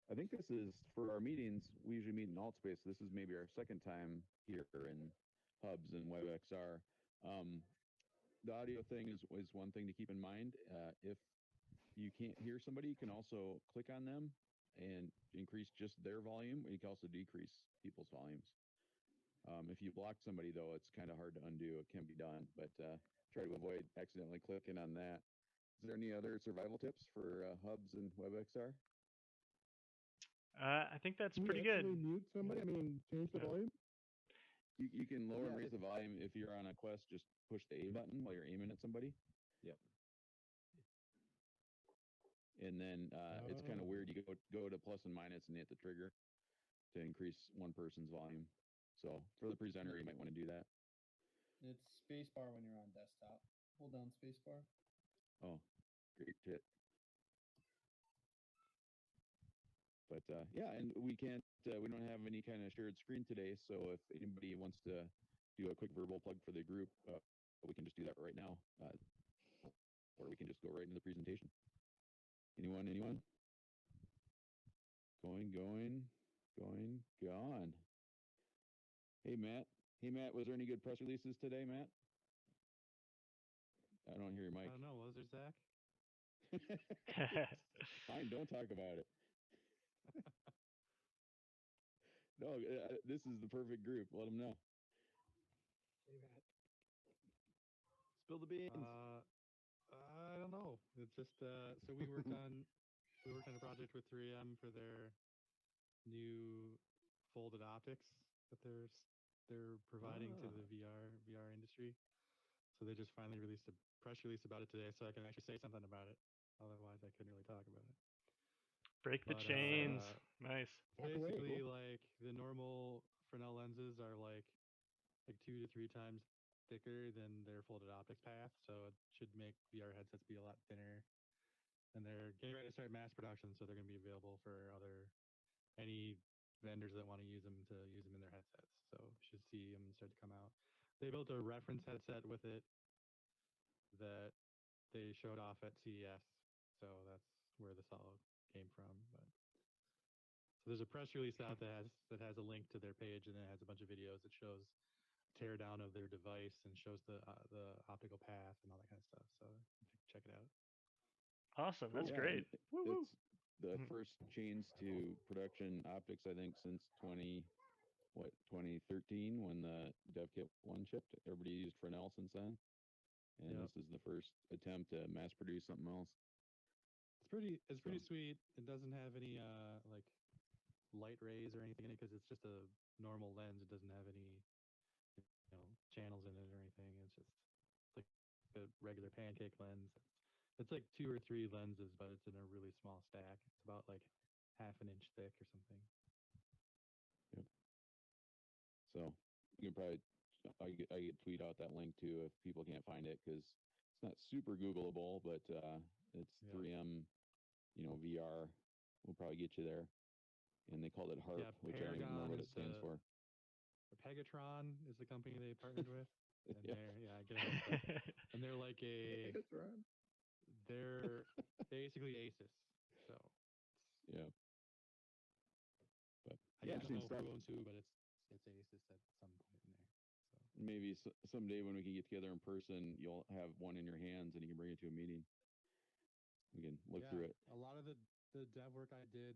I think this is for our meetings. We usually meet in Altspace. This is maybe our second time here in Hubs and Webxr. The audio thing is one thing to keep in mind. If you can't hear somebody, you can also click on them and increase just their volume. You can also decrease people's volumes. If you block somebody, though, it's kind of hard to undo. It can be done, but try to avoid accidentally clicking on that. Is there any other survival tips for Hubs and WebXR? I think that's Can pretty you good. actually mute somebody? I mean, change the volume? You can lower and raise the volume. If you're on a quest, just push the A button while you're aiming at somebody. Yep. And then it's kind of weird. You go to plus and minus and hit the trigger to increase one person's volume. So for the presenter, you might want to do that. It's spacebar when you're on desktop. Hold down spacebar. Oh, great tip. But yeah, and we can't, we don't have any kind of shared screen today. So if anybody wants to do a quick verbal plug for the group, we can just do that right now. Or we can just go right into the presentation. Anyone? Gone. Hey, Matt, was there any good press releases today, Matt? I don't hear your mic. I don't know. Was there, Zach? Fine, don't talk about it. No, this is the perfect group. Let them know. Hey, Matt. Spill the beans. I don't know. It's just so we worked on a project with 3M for their new folded optics that they're providing to the VR industry. So they just finally released a press release about it today, so I can actually say something about it. Otherwise, I couldn't really talk about it. Break the chains. Nice. Basically, like the normal Fresnel lenses are like 2 to 3 times thicker than their folded optics path, so it should make VR headsets be a lot thinner. And they're getting ready to start mass production, so they're going to be available for any vendors that want to use them in their headsets. So you should see them start to come out. They built a reference headset with it that they showed off at CES, so that's where this all came from. But so there's a press release out that has a link to their page, and it has a bunch of videos that shows teardown of their device and shows the optical path and all that kind of stuff. So check it out. Awesome, that's great. It's the first chains to production optics, I think, since 2013 when the DevKit 1 shipped. Everybody used Fresnel since then. And this is the first attempt to mass produce something else. It's pretty sweet. It doesn't have any like light rays or anything in it because it's just a normal lens. It doesn't have any channels in it or anything. It's just like a regular pancake lens. It's like 2 or 3 lenses, but it's in a really small stack. It's about like half an inch thick or something. Yep. So you can probably I get tweet out that link too if people can't find it because it's not super Googleable, but it's 3M, VR will probably get you there. And they called it HARP, which I don't even remember what it stands for. Pegatron is the company they partnered with. And and they're like they're basically Asus. So yeah. But I don't know who owns who, but it's Asus at some point in there. So maybe someday when we can get together in person, you'll have one in your hands and you can bring it to a meeting. We can look through it. A lot of the dev work I did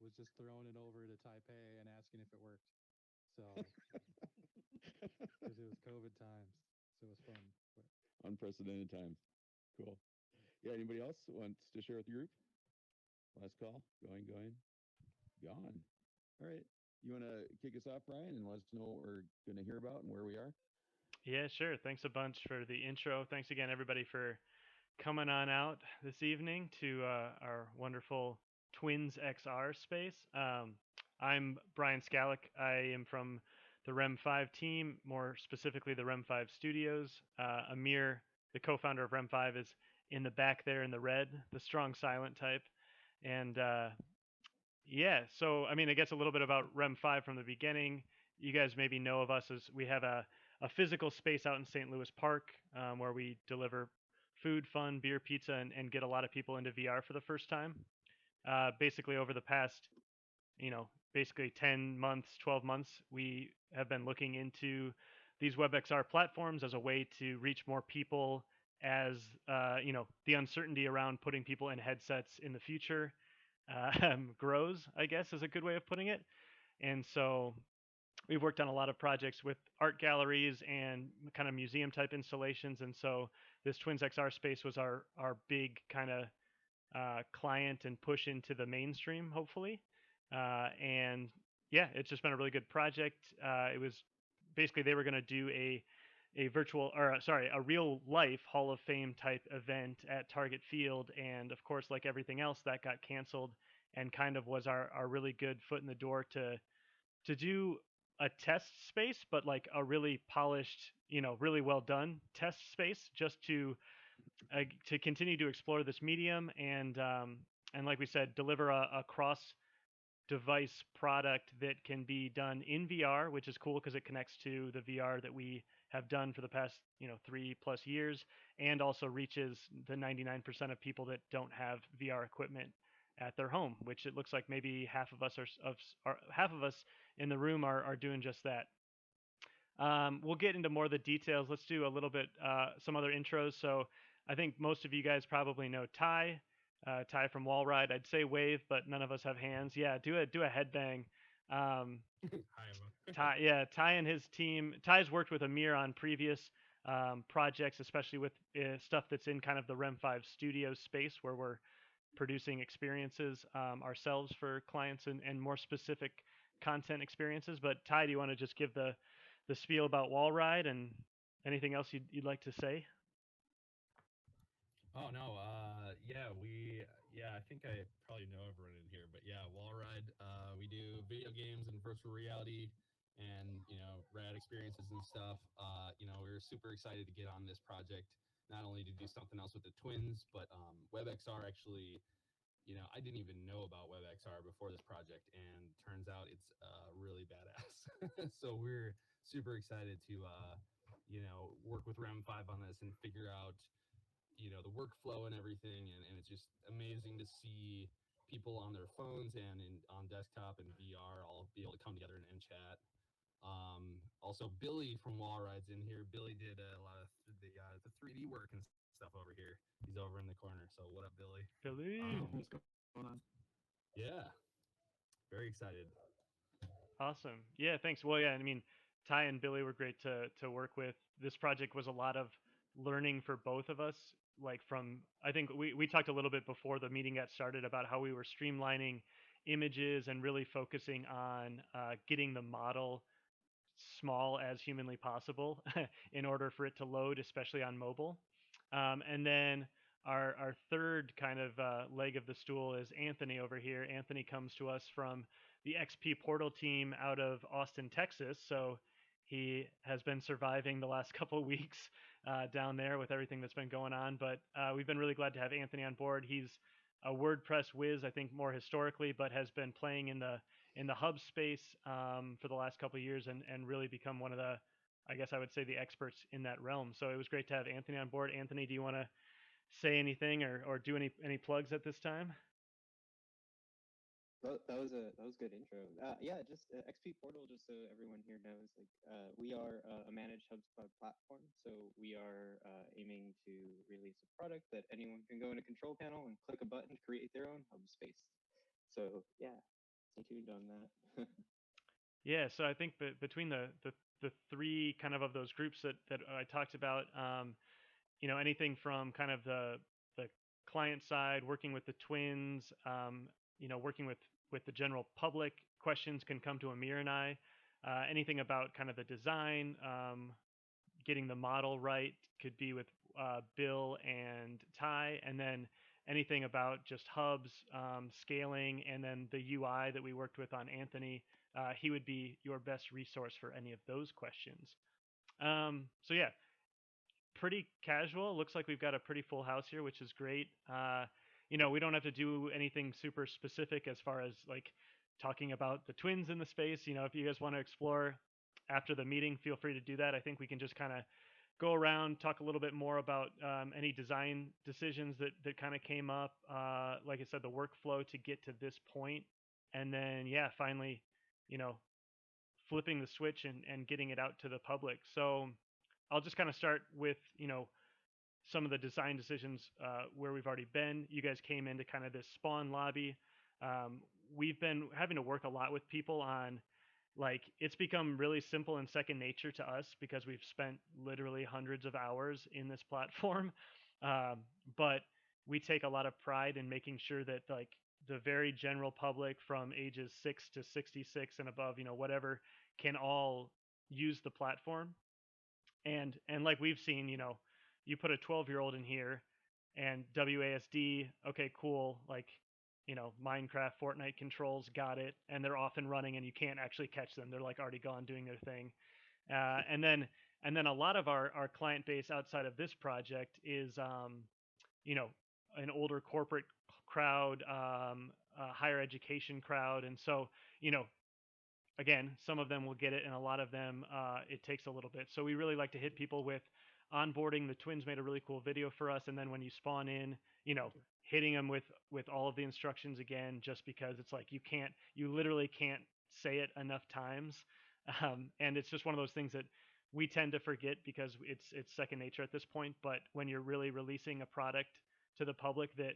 was just throwing it over to Taipei and asking if it worked. So because it was COVID times, so it was fun. But. Unprecedented times. Cool. Yeah. Anybody else wants to share with the group? Last call. Going. Gone. All right. You want to kick us off, Brian, and let us know what we're going to hear about and where we are? Yeah, sure. Thanks a bunch for the intro. Thanks again, everybody, for coming on out this evening to our wonderful Twins XR space. I'm Brian Scalick. I am from the REM5 team, more specifically the REM5 Studios. Amir, the co-founder of REM5, is in the back there in the red, the strong silent type. And yeah, so I mean, I guess a little bit about REM5 from the beginning. You guys maybe know of us as we have a physical space out in St. Louis Park where we deliver food, fun, beer, pizza, and get a lot of people into VR for the first time. Basically, over the past basically 10 months, 12 months, we have been looking into these Webxr platforms as a way to reach more people as, the uncertainty around putting people in headsets in the future grows, I guess is a good way of putting it. And so we've worked on a lot of projects with art galleries and kind of museum type installations. And so this Twins XR space was our big kind of client and push into the mainstream, hopefully. And yeah, it's just been a really good project. It was basically they were going to do a virtual, or sorry, a real life Hall of Fame type event at Target Field, and of course, like everything else, that got canceled, and kind of was our really good foot in the door to do a test space, but like a really polished, really well done test space, just to continue to explore this medium and like we said, deliver a cross device product that can be done in VR, which is cool because it connects to the VR that we have done for the past 3+ years, and also reaches the 99% of people that don't have VR equipment at their home, which it looks like maybe half of us half of us in the room are doing just that. We'll get into more of the details. Let's do a little bit some other intros. So I think most of you guys probably know Ty. Ty from Wall Ride. I'd say wave, but none of us have hands. Yeah, do a headbang. Ty and his team. Ty's worked with Amir on previous projects, especially with stuff that's in kind of the REM5 Studios space, where we're producing experiences ourselves for clients and more specific content experiences. But Ty, do you want to just give the spiel about Wall Ride and anything else you'd like to say? Oh no, I think I probably know everyone in here, but yeah, Wall Ride, we do video games and virtual reality and, rad experiences and stuff. We were super excited to get on this project, not only to do something else with the twins, but Webxr actually, I didn't even know about Webxr before this project, and turns out it's really badass. So we're super excited to, work with REM5 on this and figure out the workflow and everything, and it's just amazing to see people on their phones and on desktop and VR all be able to come together and chat. Also, Billy from Wall Ride's in here. Billy did a lot of the 3D work and stuff over here. He's over in the corner. So what up, Billy? Billy, What's going on? Yeah, very excited. Awesome. Yeah, thanks. Well, yeah, I mean, Ty and Billy were great to work with. This project was a lot of learning for both of us. Like I think we talked a little bit before the meeting got started about how we were streamlining images and really focusing on getting the model small as humanly possible in order for it to load, especially on mobile. And then our third kind of leg of the stool is Anthony over here. Anthony comes to us from the XP Portal team out of Austin, Texas. So he has been surviving the last couple of weeks down there with everything that's been going on. But we've been really glad to have Anthony on board. He's a WordPress whiz, I think, more historically, but has been playing in the hub space for the last couple of years and really become one of the, I guess I would say, the experts in that realm. So it was great to have Anthony on board. Anthony, do you want to say anything or do any plugs at this time? That was a good intro. Yeah, just XP Portal, just so everyone here knows, like we are a managed Hubs Cloud platform. So we are aiming to release a product that anyone can go in a control panel and click a button to create their own hub space. So yeah, stay tuned on that. Yeah, so I think between the three kind of those groups that I talked about, anything from kind of the client side, working with the twins, working with the general public, questions can come to Amir and I. Anything about kind of the design, getting the model right could be with Bill and Ty, and then anything about just hubs, scaling, and then the UI that we worked with on Anthony. He would be your best resource for any of those questions. So yeah, pretty casual. Looks like we've got a pretty full house here, which is great. We don't have to do anything super specific as far as like talking about the twins in the space. If you guys want to explore after the meeting, feel free to do that. I think we can just kind of go around, talk a little bit more about any design decisions that kind of came up. Like I said, the workflow to get to this point and then finally, you know, flipping the switch and getting it out to the public. So I'll just kind of start with, some of the design decisions where we've already been. You guys came into kind of this spawn lobby. We've been having to work a lot with people on, like, it's become really simple and second nature to us because we've spent literally hundreds of hours in this platform. But we take a lot of pride in making sure that, like, the very general public from ages 6 to 66 and above, whatever, can all use the platform. And like we've seen, you put a 12-year-old in here and WASD, okay, cool, like, Minecraft, Fortnite controls, got it, and they're off and running, and you can't actually catch them. They're like already gone doing their thing. And then a lot of our client base outside of this project is, an older corporate crowd, a higher education crowd, and so, again, some of them will get it, and a lot of them, it takes a little bit. So we really like to hit people with onboarding. The twins made a really cool video for us, and then when you spawn in, hitting them with all of the instructions again, just because it's like you literally can't say it enough times, and it's just one of those things that we tend to forget because it's second nature at this point. But when you're really releasing a product to the public that,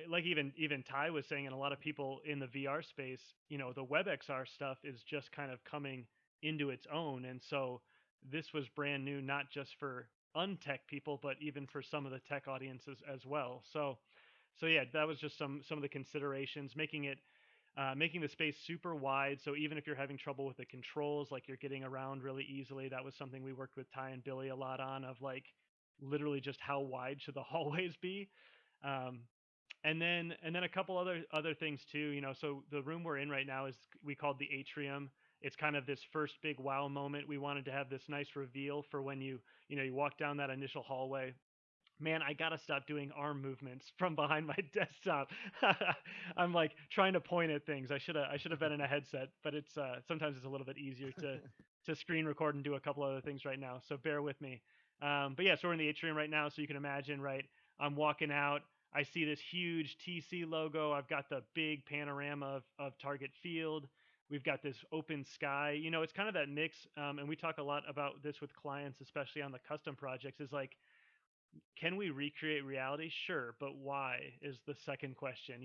like even Ty was saying, and a lot of people in the VR space, the Webxr stuff is just kind of coming into its own, and so this was brand new, not just for untech people, but even for some of the tech audiences as well. So yeah, that was just some of the considerations, making the space super wide. So even if you're having trouble with the controls, like you're getting around really easily, that was something we worked with Ty and Billy a lot on, of like literally just how wide should the hallways be. And then a couple other things too, so the room we're in right now is, we called the Atrium. It's kind of this first big wow moment. We wanted to have this nice reveal for when you walk down that initial hallway. Man, I gotta stop doing arm movements from behind my desktop. I'm like trying to point at things. I should have been in a headset, but it's sometimes it's a little bit easier to screen record and do a couple other things right now. So bear with me. But yeah, so we're in the Atrium right now. So you can imagine, right? I'm walking out. I see this huge TC logo. I've got the big panorama of Target Field. We've got this open sky. It's kind of that mix. And we talk a lot about this with clients, especially on the custom projects, is like, can we recreate reality? Sure. But why is the second question.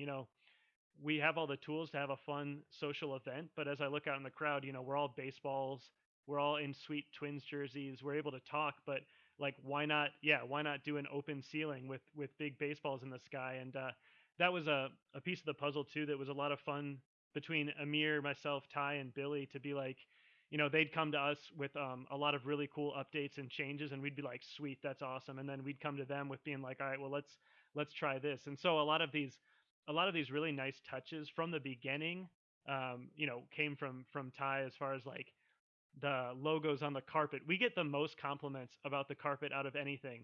We have all the tools to have a fun social event. But as I look out in the crowd, we're all baseballs. We're all in sweet Twins jerseys. We're able to talk, but like, why not? Yeah, why not do an open ceiling with big baseballs in the sky? And that was a piece of the puzzle too. That was a lot of fun between Amir, myself, Ty, and Billy, to be like, they'd come to us with a lot of really cool updates and changes, and we'd be like, sweet, that's awesome. And then we'd come to them with being like, all right, well, let's try this. And so a lot of these really nice touches from the beginning, came from Ty, as far as like the logos on the carpet. We get the most compliments about the carpet out of anything.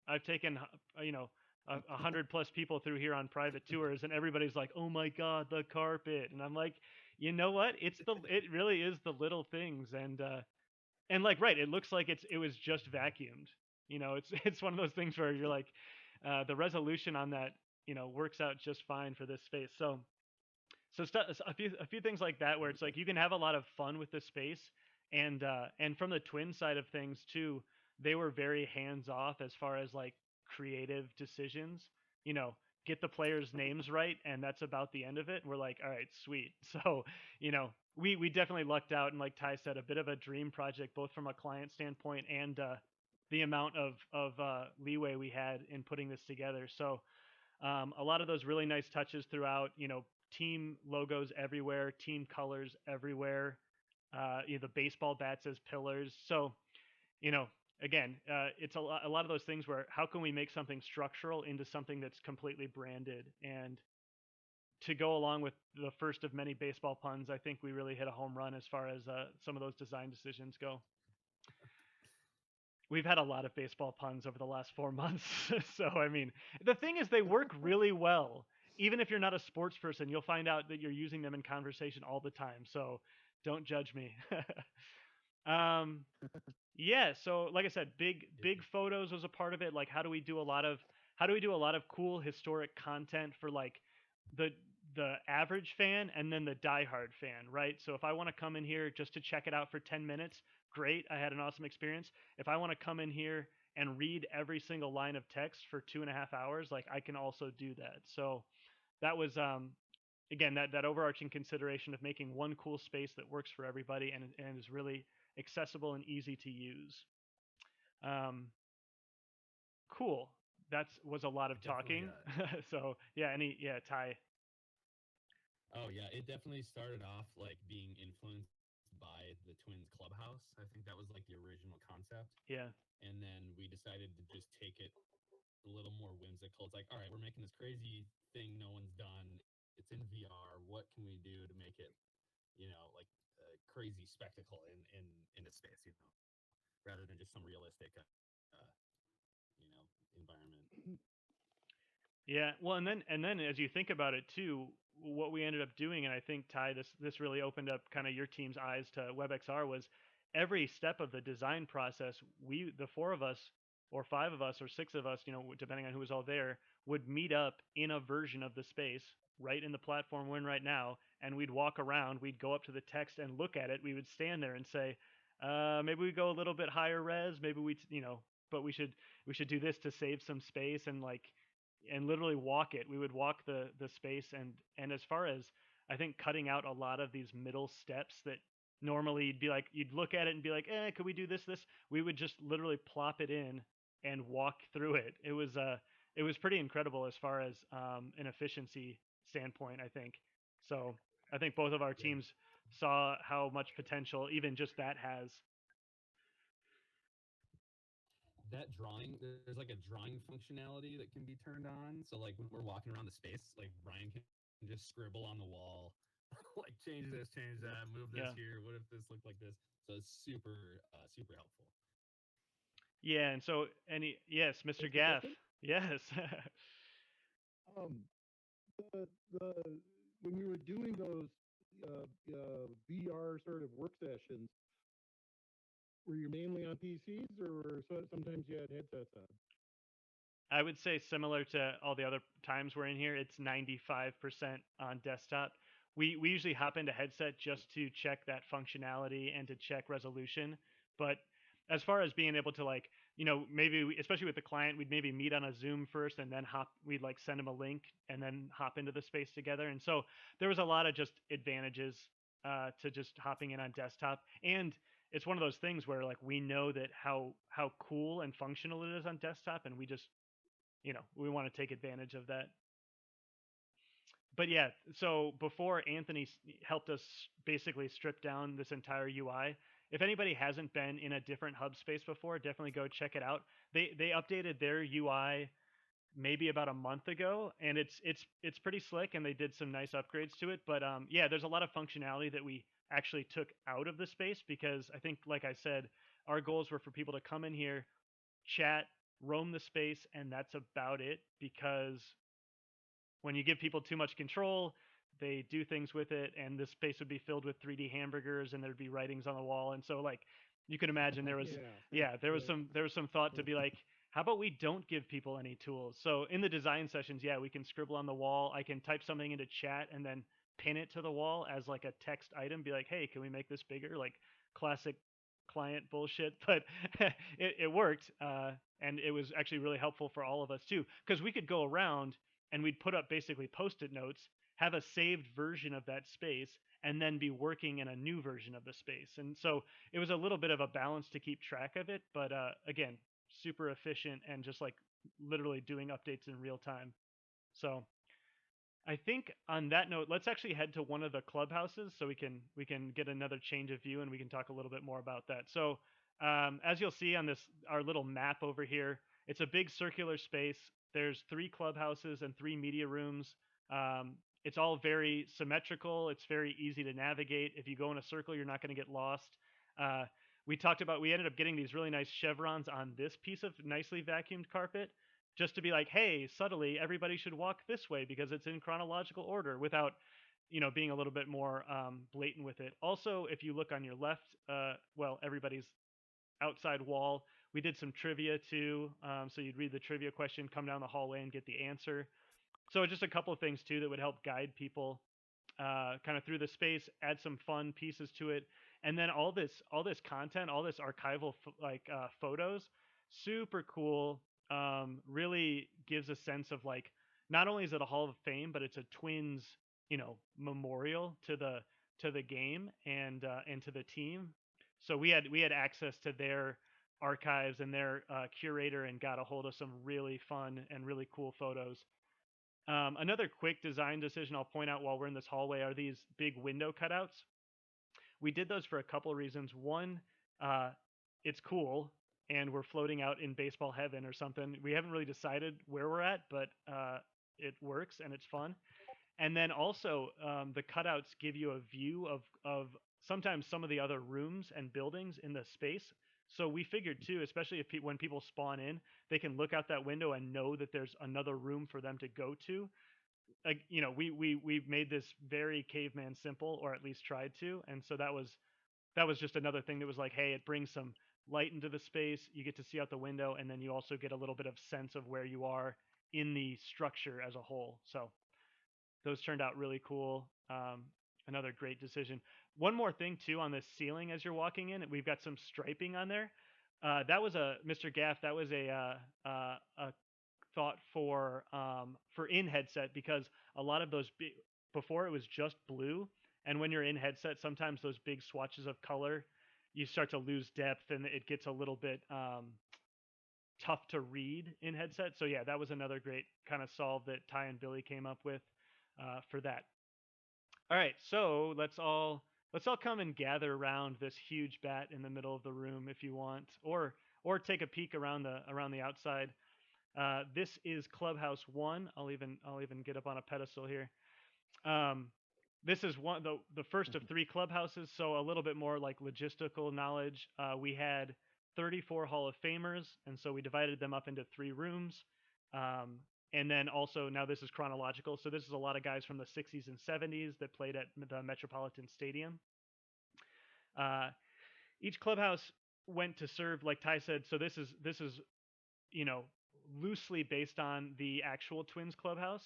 I've taken, 100+ people through here on private tours, and everybody's like, "Oh my God, the carpet!" And I'm like, you know what? It really is the little things, and like, right, it looks like it was just vacuumed. It's one of those things where you're like, the resolution on that, works out just fine for this space. So a few things like that, where it's like you can have a lot of fun with the space. And from the twin side of things too, they were very hands off as far as like creative decisions. Get the players' names right, and that's about the end of it. We're like, all right, sweet. So, we definitely lucked out, and like Ty said, a bit of a dream project, both from a client standpoint and the amount of leeway we had in putting this together. So, a lot of those really nice touches throughout. Team logos everywhere, team colors everywhere. The baseball bats as pillars. So, again, it's a lot of those things where, how can we make something structural into something that's completely branded? And to go along with the first of many baseball puns, I think we really hit a home run as far as some of those design decisions go. We've had a lot of baseball puns over the last 4 months. So, I mean, the thing is, they work really well. Even if you're not a sports person, you'll find out that you're using them in conversation all the time. So don't judge me. Yeah, so like I said, big photos was a part of it. Like, how do we do a lot of cool historic content for like the the average fan and then the diehard fan, right? So if I want to come in here just to check it out for 10 minutes, great, I had an awesome experience. If I want to come in here and read every single line of text for 2.5 hours, like I can also do that. So that was again that overarching consideration of making one cool space that works for everybody and is really accessible and easy to use. Cool. That was a lot of talking. So yeah, Ty. Oh yeah, it definitely started off like being influenced by the Twins Clubhouse. I think that was like the original concept. Yeah. And then we decided to just take it a little more whimsical. It's like, all right, we're making this crazy thing no one's done. It's in VR. What can we do to make it, like a crazy spectacle in a space, rather than just some realistic, environment. Yeah, well, and then as you think about it too, what we ended up doing, and I think Ty, this really opened up kind of your team's eyes to Webxr, was every step of the design process. The four of us, or five of us, or six of us, depending on who was all there, would meet up in a version of the space right in the platform we're in right now, and we'd walk around. We'd go up to the text and look at it. We would stand there and say, maybe we go a little bit higher res. Maybe but we should do this to save some space and literally walk it. We would walk the space and as far as I think cutting out a lot of these middle steps that normally you'd look at it and be like, could we do this? We would just literally plop it in and walk through it. It was pretty incredible as far as an efficiency standpoint, I think. So I think both of our teams saw how much potential even just that has. That drawing, there's like a drawing functionality that can be turned on. So like when we're walking around the space, like Brian can just scribble on the wall, like change this, change that, move this here. What if this looked like this? So it's super helpful. Yeah, and so yes, Mr. Gaff. Yes. When we were doing those VR sort of work sessions, were you mainly on PCs or sometimes you had headsets on? I would say similar to all the other times we're in here, it's 95% on desktop. We usually hop into headset just to check that functionality and to check resolution. But as far as being able to maybe especially with the client, we'd maybe meet on a Zoom first and then we'd send them a link and then hop into the space together. And so there was a lot of just advantages to just hopping in on desktop. And it's one of those things where we know that how cool and functional it is on desktop, and we just we want to take advantage of that. But yeah, so before Anthony helped us basically strip down this entire UI, if anybody hasn't been in a different hub space before, definitely go check it out. They updated their UI maybe about a month ago, and it's pretty slick, and they did some nice upgrades to it. But yeah, there's a lot of functionality that we actually took out of the space because I think, like I said, our goals were for people to come in here, chat, roam the space, and that's about it. Because when you give people too much control, they do things with it, and this space would be filled with 3D hamburgers, and there'd be writings on the wall. And so you can imagine there was there was some thought to be like, how about we don't give people any tools? So in the design sessions, we can scribble on the wall. I can type something into chat and then pin it to the wall as a text item. Be like, hey, can we make this bigger? Like classic client bullshit, but it worked, and it was actually really helpful for all of us too, because we could go around and we'd put up basically post-it notes, have a saved version of that space, and then be working in a new version of the space. And so it was a little bit of a balance to keep track of it, but again, super efficient and just literally doing updates in real time. So I think on that note, let's actually head to one of the clubhouses so we can get another change of view and we can talk a little bit more about that. So as you'll see on our little map over here, it's a big circular space. There's 3 clubhouses and 3 media rooms. It's all very symmetrical. It's very easy to navigate. If you go in a circle, you're not going to get lost. We ended up getting these really nice chevrons on this piece of nicely vacuumed carpet, just to be like, hey, subtly, everybody should walk this way because it's in chronological order, without being a little bit more blatant with it. Also, if you look on your left, everybody's outside wall, we did some trivia too. So you'd read the trivia question, come down the hallway, and get the answer. So just a couple of things too that would help guide people kind of through the space, add some fun pieces to it, and then all this content, all this archival photos, super cool. Really gives a sense of like not only is it a Hall of Fame, but it's a Twins memorial to the game and to the team. So we had access to their archives and their curator and got a hold of some really fun and really cool photos. Another quick design decision I'll point out while we're in this hallway are these big window cutouts. We did those for a couple of reasons. One, uh, it's cool, and we're floating out in baseball heaven or something. We haven't really decided where we're at, but it works and it's fun. And then also, the cutouts give you a view of sometimes some of the other rooms and buildings in the space. So we figured too, especially if when people spawn in, they can look out that window and know that there's another room for them to go to. Like we made this very caveman simple, or at least tried to, and so that was just another thing that was like, hey, it brings some light into the space. You get to see out the window, and then you also get a little bit of sense of where you are in the structure as a whole. So those turned out really cool. Another great decision. One more thing too on this ceiling as you're walking in, we've got some striping on there. That was a Mr. Gaff. That was a thought for in headset because a lot of those before it was just blue, and when you're in headset, sometimes those big swatches of color, you start to lose depth and it gets a little bit tough to read in headset. So yeah, that was another great kind of solve that Ty and Billy came up with for that. All right, so let's all come and gather around this huge bat in the middle of the room if you want, or take a peek around the outside. This is Clubhouse 1. I'll even get up on a pedestal here. This is the first of 3 clubhouses, so a little bit more like logistical knowledge. We had 34 Hall of Famers, and so we divided them up into 3 rooms. And then also now this is chronological, so this is a lot of guys from the 60s and 70s that played at the Metropolitan Stadium. Each clubhouse went to serve, like Ty said. So this is you know loosely based on the actual Twins clubhouse.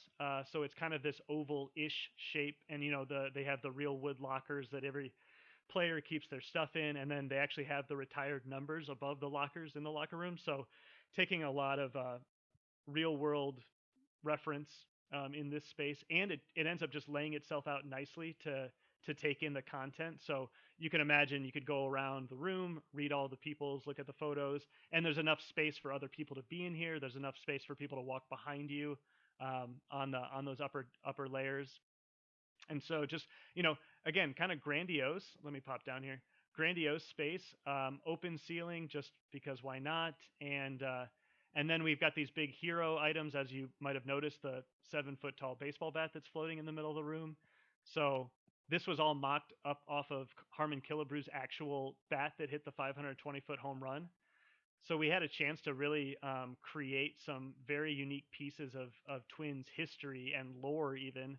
So it's kind of this oval-ish shape, and they have the real wood lockers that every player keeps their stuff in, and then they actually have the retired numbers above the lockers in the locker room. So taking a lot of real world reference in this space, and it ends up just laying itself out nicely to take in the content. So you can imagine you could go around the room, read all the people's, look at the photos, and there's enough space for other people to be in here. There's enough space for people to walk behind you on those upper layers. And so just again, kind of grandiose. Let me pop down here. Grandiose space, open ceiling, just because why not? And then we've got these big hero items, as you might have noticed, the 7-foot tall baseball bat that's floating in the middle of the room. So this was all mocked up off of Harmon Killebrew's actual bat that hit the 520-foot home run. So we had a chance to really create some very unique pieces of Twins history and lore even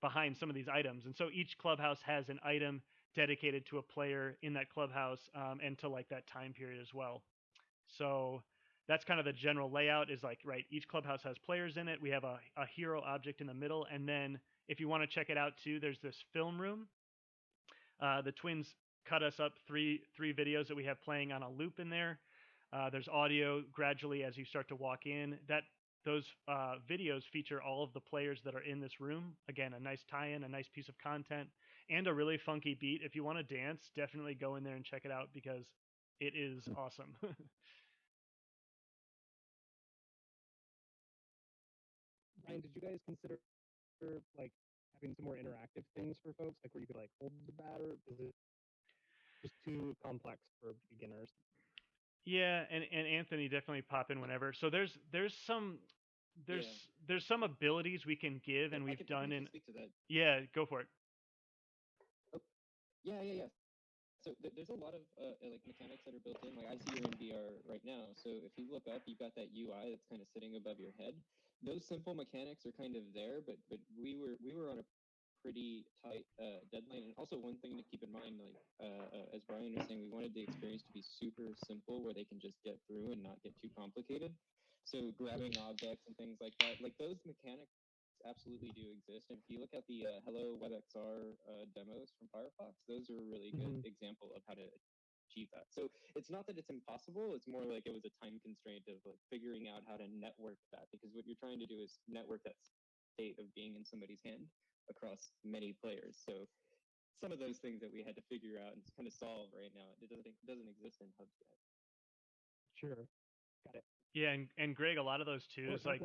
behind some of these items. And so each clubhouse has an item dedicated to a player in that clubhouse and to like that time period as well. So that's kind of the general layout is like, right, each clubhouse has players in it. We have a hero object in the middle. And then if you want to check it out too, there's this film room. The Twins cut us up three videos that we have playing on a loop in there. There's audio gradually as you start to walk in. Those videos feature all of the players that are in this room. Again, a nice tie-in, a nice piece of content, and a really funky beat. If you want to dance, definitely go in there and check it out because it is awesome. Ryan, did you guys consider like having some more interactive things for folks, like where you could like hold the batter? Is it just too complex for beginners? Yeah, and Anthony definitely pop in whenever. So there's some abilities we can give, and we've done in. Speak to that. Yeah, go for it. Oh, yeah. So there's a lot of like mechanics that are built in. Like I see you're in VR right now. So if you look up, you've got that UI that's kind of sitting above your head. Those simple mechanics are kind of there, but we were on a pretty tight deadline. And also one thing to keep in mind, like as Brian was saying, we wanted the experience to be super simple, where they can just get through and not get too complicated. So grabbing objects and things like that, like those mechanics absolutely do exist. And if you look at the Hello Webxr demos from Firefox, those are a really good example of how to achieve that. So it's not that it's impossible, it's more like it was a time constraint of like figuring out how to network that, because what you're trying to do is network that state of being in somebody's hand across many players. So some of those things that we had to figure out and kind of solve right now, it doesn't exist in hubs yet. Sure. Got it. Yeah, and Greg, a lot of those too is like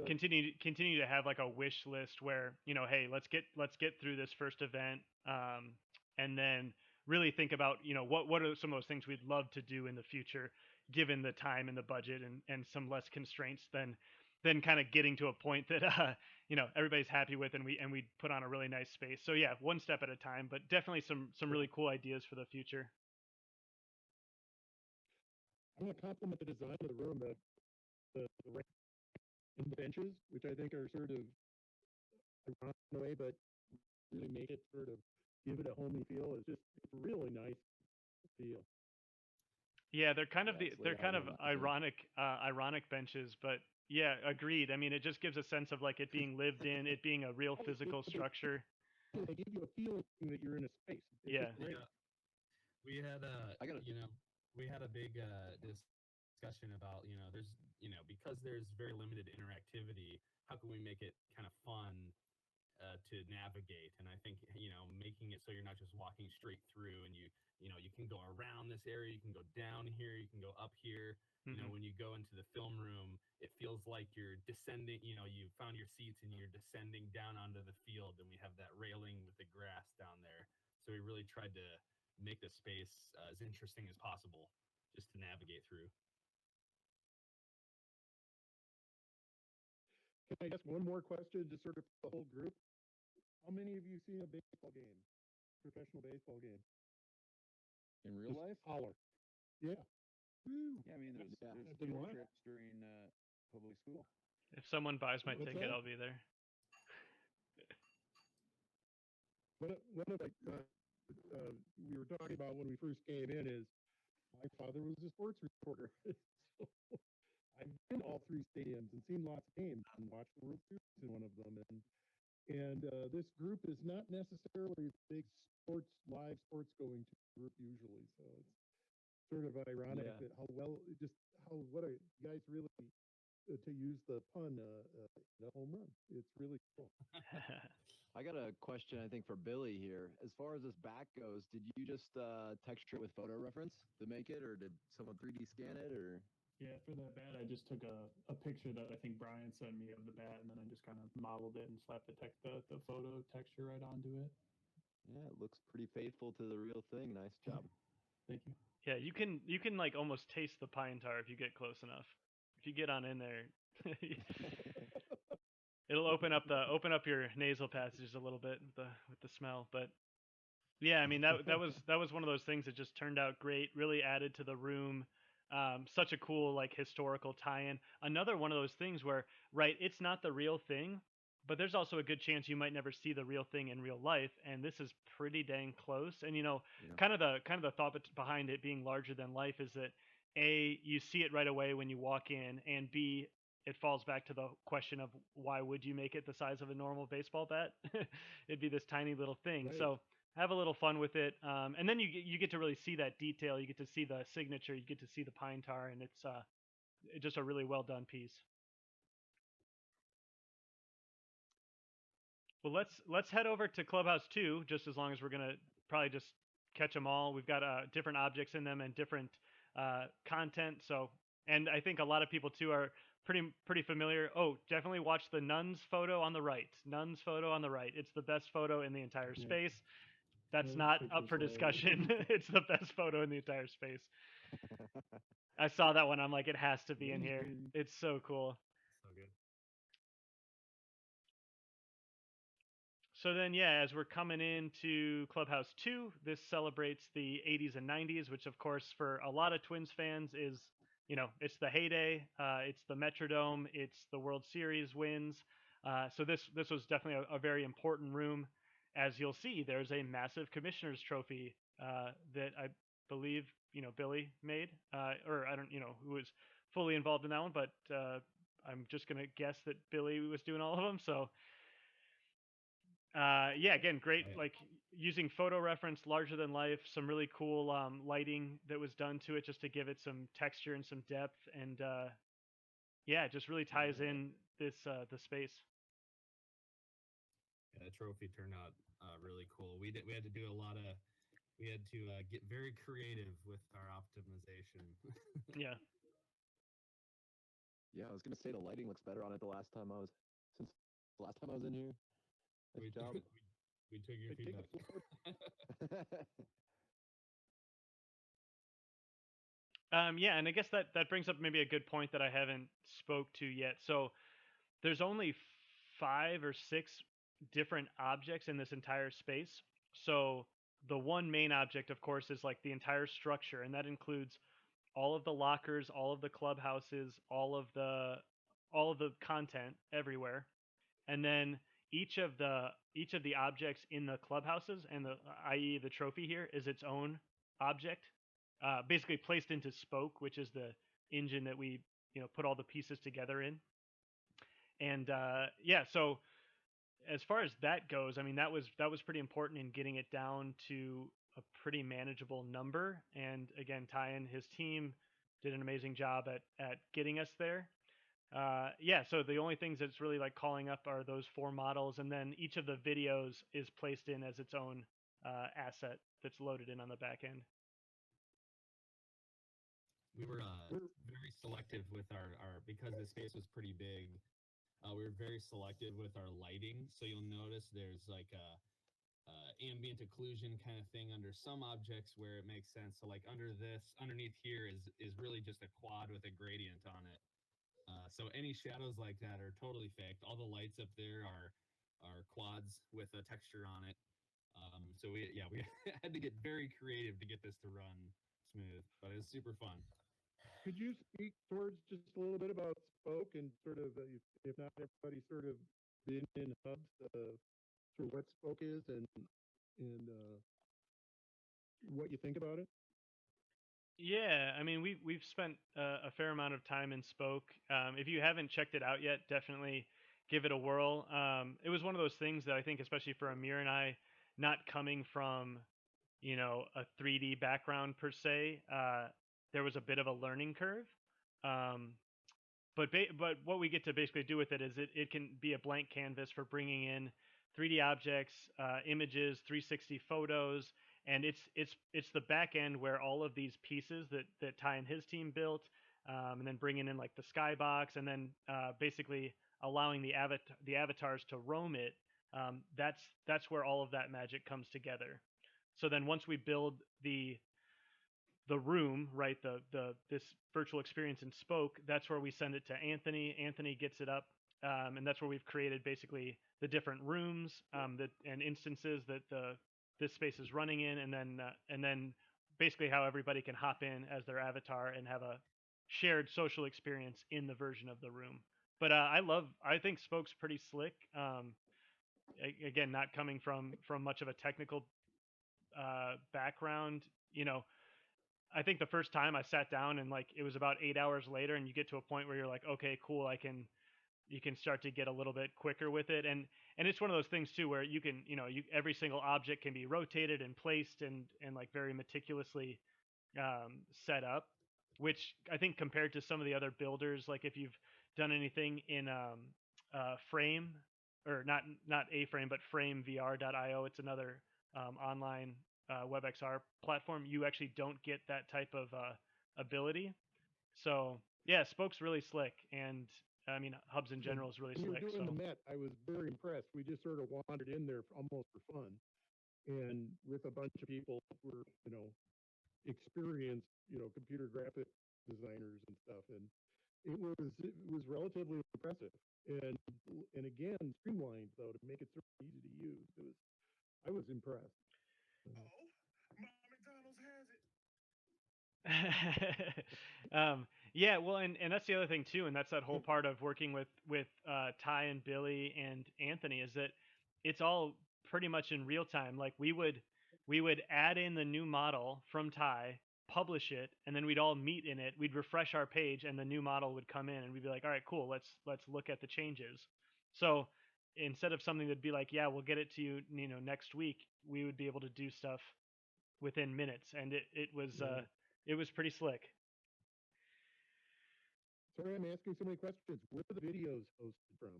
continue to have like a wish list where, you know, hey, let's get through this first event, and then really think about, you know, what are some of those things we'd love to do in the future, given the time and the budget and some less constraints than kind of getting to a point that you know, everybody's happy with, and we put on a really nice space. So yeah, one step at a time, but definitely some really cool ideas for the future. I want to compliment the design of the room, the and the benches, which I think are sort of ironic in a way, but really make it sort of give it a homey feel. It's really nice feel. Yeah, they're kind of ironic benches, but yeah, agreed. I mean, it just gives a sense of like it being lived in, it being a real physical structure. They give you a feeling that you're in a space. Yeah. We had we had a big discussion about, you know, there's, you know, because there's very limited interactivity, how can we make it kind of fun to navigate? And I think, you know, making it so you're not just walking straight through, and you know, you can go around this area, you can go down here, you can go up here. You know, when you go into the film room, it feels like you're descending, you know, you found your seats and you're descending down onto the field, and we have that railing with the grass down there. So we really tried to make the space as interesting as possible just to navigate through. Can I ask one more question to sort of the whole group? How many of you seen a baseball game, professional baseball game? In real life? Holler. Yeah. Woo. Yeah, I mean, there's field trips during public school. If someone buys my ticket, I'll be there. One of the we were talking about when we first came in is my father was a sports reporter. So I've been all three stadiums and seen lots of games and watched the World Series in one of them. And this group is not necessarily a big live sports going to group usually. So it's sort of ironic that what a guys really, to use the pun, the home run. It's really cool. I got a question, I think, for Billy here. As far as this back goes, did you just texture it with photo reference to make it, or did someone 3D scan it, or? Yeah, for the bat, I just took a picture that I think Brian sent me of the bat, and then I just kind of modeled it and slapped the photo texture right onto it. Yeah, it looks pretty faithful to the real thing. Nice job. Thank you. Yeah, you can like almost taste the pine tar if you get close enough. If you get on in there, it'll open up your nasal passages a little bit with the smell. But yeah, I mean that was one of those things that just turned out great. Really added to the room. Such a cool like historical tie-in. Another one of those things where, right, it's not the real thing, but there's also a good chance you might never see the real thing in real life, and this is pretty dang close. And you know, kind of the thought behind it being larger than life is that A, you see it right away when you walk in, and B, it falls back to the question of why would you make it the size of a normal baseball bat? It'd be this tiny little thing. Right. So have a little fun with it, and then you get to really see that detail. You get to see the signature. You get to see the pine tar, and it's just a really well done piece. Well, let's head over to Clubhouse 2, just as long as we're gonna probably just catch them all. We've got different objects in them and different content. So, and I think a lot of people too are pretty familiar. Oh, definitely watch the nuns photo on the right. Nuns photo on the right. It's the best photo in the entire space. That's not up for discussion. It's the best photo in the entire space. I saw that one. I'm like, it has to be in here. It's so cool. So good. So then, yeah, as we're coming into Clubhouse 2, this celebrates the 80s and 90s, which, of course, for a lot of Twins fans is, you know, it's the heyday. It's the Metrodome. It's the World Series wins. So this was definitely a very important room. As you'll see, there's a massive commissioner's trophy that I believe, you know, Billy made, or I don't, you know, who was fully involved in that one, but I'm just gonna guess that Billy was doing all of them. So yeah, again, great. Like using photo reference, larger than life, some really cool lighting that was done to it just to give it some texture and some depth, and yeah, it just really ties in this the space. Yeah, the trophy turned out really cool. We had to do a lot of get very creative with our optimization. Yeah. Yeah, I was gonna say the lighting looks better on it the last time I was in here. Nice job. We took your Hey, take a feedback. Yeah, and I guess that brings up maybe a good point that I haven't spoke to yet. So there's only 5 or 6 different objects in this entire space. So the one main object, of course, is like the entire structure, and that includes all of the lockers, all of the clubhouses, all of the content everywhere. And then each of the objects in the clubhouses and the i.e. the trophy here is its own object, basically placed into Spoke, which is the engine that we put all the pieces together in. And yeah, so as far as that goes, I mean that was pretty important in getting it down to a pretty manageable number. And again, Ty and his team did an amazing job at getting us there. Yeah, so the only things that's really like calling up are those 4 models, and then each of the videos is placed in as its own asset that's loaded in on the back end. We were very selective with our because the space was pretty big. We were very selective with our lighting, so you'll notice there's like a ambient occlusion kind of thing under some objects where it makes sense. So like underneath here is really just a quad with a gradient on it. So any shadows like that are totally faked. All the lights up there are quads with a texture on it. So we had to get very creative to get this to run smooth, but it was super fun. Could you speak towards just a little bit about Spoke and sort of, if not everybody sort of been in hubs, sort of what Spoke is and what you think about it? Yeah, I mean we've spent a fair amount of time in Spoke. If you haven't checked it out yet, definitely give it a whirl. It was one of those things that I think, especially for Amir and I, not coming from a 3D background per se, there was a bit of a learning curve. Um, but what we get to basically do with it is it can be a blank canvas for bringing in 3D objects, images, 360 photos, and it's the back end where all of these pieces that Ty and his team built, and then bringing in like the skybox, and then basically allowing the avatars to roam it. That's where all of that magic comes together. So then once we build the room, right, the this virtual experience in Spoke, that's where we send it to Anthony. Anthony gets it up, and that's where we've created basically the different rooms and instances that this space is running in, and then basically how everybody can hop in as their avatar and have a shared social experience in the version of the room. But I think Spoke's pretty slick. Again, not coming from much of a technical background, I think the first time I sat down and like it was about 8 hours later, and you get to a point where you're like, okay, cool, you can start to get a little bit quicker with it, and it's one of those things too where you can every single object can be rotated and placed and like very meticulously set up, which I think compared to some of the other builders, like if you've done anything in Frame, or not A Frame but FrameVR.io, it's another online Webxr platform, you actually don't get that type of ability. So yeah, Spoke's really slick, and I mean Hubs in general is really when slick. You were doing So. the Met, I was very impressed. We just sort of wandered in there almost for fun, and with a bunch of people who were experienced computer graphic designers and stuff, and it was relatively impressive, and again streamlined though to make it sort of easy to use. I was impressed. Yeah, well, and that's the other thing too, and that's that whole part of working with Ty and Billy and Anthony, is that it's all pretty much in real time. Like we would add in the new model from Ty, publish it, and then we'd all meet in it. We'd refresh our page, and the new model would come in, and we'd be like, all right, cool, let's look at the changes. So instead of something that'd be like, yeah, we'll get it to you, next week, we would be able to do stuff within minutes, and it was pretty slick. Sorry, I'm asking so many questions. Where are the videos hosted from?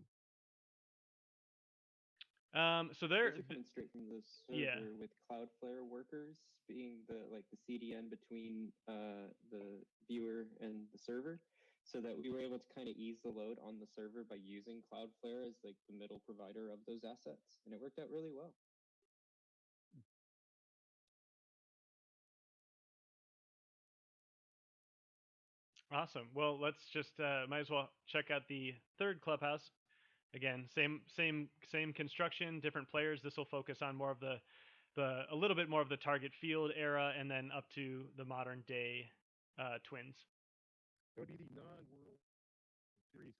So they're Those are coming straight from the server yeah. with Cloudflare workers being the CDN between the viewer and the server, so that we were able to kind of ease the load on the server by using Cloudflare as like the middle provider of those assets, and it worked out really well. Awesome. Well, let's just might as well check out the third Clubhouse. Again, same construction, different players. This will focus on more of the a little bit more of the target field era, and then up to the modern day Twins. That would be the non-World Series.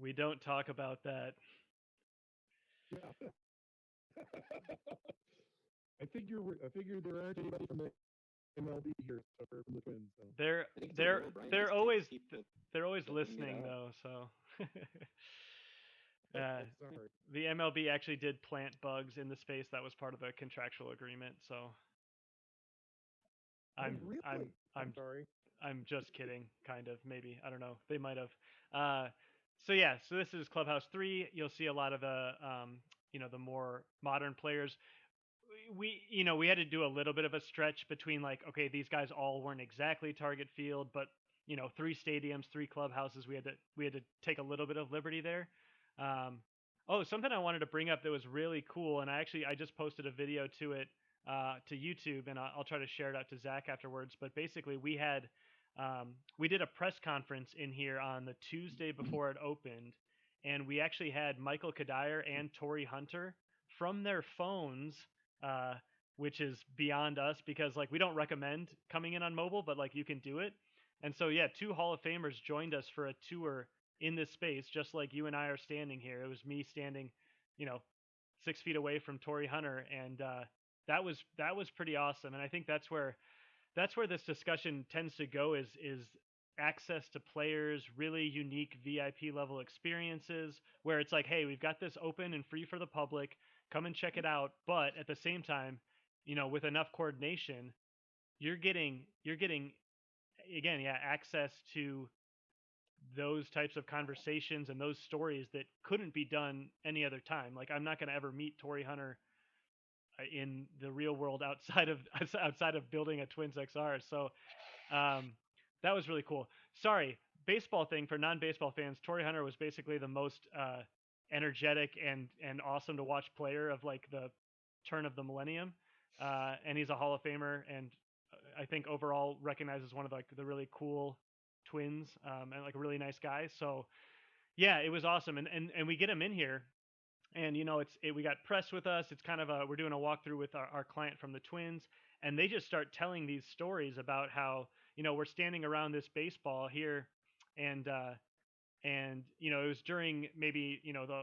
We don't talk about that. Yeah. I figured there aren't anybody from the MLB here, so from the Twins. So. They're always listening though. So the MLB actually did plant bugs in the space. That was part of the contractual agreement. So I'm sorry. I'm just kidding, kind of, maybe. I don't know. They might have. So yeah, so this is Clubhouse 3. You'll see a lot of the the more modern players. We had to do a little bit of a stretch between like, okay, these guys all weren't exactly target field, but 3 stadiums, 3 clubhouses. We had to take a little bit of liberty there. Something I wanted to bring up that was really cool, and I just posted a video to it to YouTube, and I'll try to share it out to Zach afterwards. But basically, we did a press conference in here on the Tuesday before it opened, and we actually had Michael Kadire and Torrey Hunter from their phones. Which is beyond us, because like we don't recommend coming in on mobile, but like you can do it. And so yeah, 2 Hall of Famers joined us for a tour in this space, just like you and I are standing here. It was me standing, 6 feet away from Torrey Hunter, and that was pretty awesome. And I think that's where this discussion tends to go is access to players, really unique VIP level experiences where it's like, hey, we've got this open and free for the public. Come and check it out. But at the same time, with enough coordination, you're getting again, access to those types of conversations and those stories that couldn't be done any other time. Like I'm not going to ever meet Torrey Hunter in the real world outside of building a Twins XR. So that was really cool. Sorry, baseball thing for non-baseball fans. Torrey Hunter was basically the most energetic and awesome to watch player of like the turn of the millennium, and he's a Hall of Famer, and I think overall recognized as one of like the really cool Twins, and like a really nice guy. So yeah, it was awesome, and we get him in here, and we got press with us. It's kind of we're doing a walkthrough with our client from the Twins, and they just start telling these stories about how we're standing around this baseball here, and it was during maybe the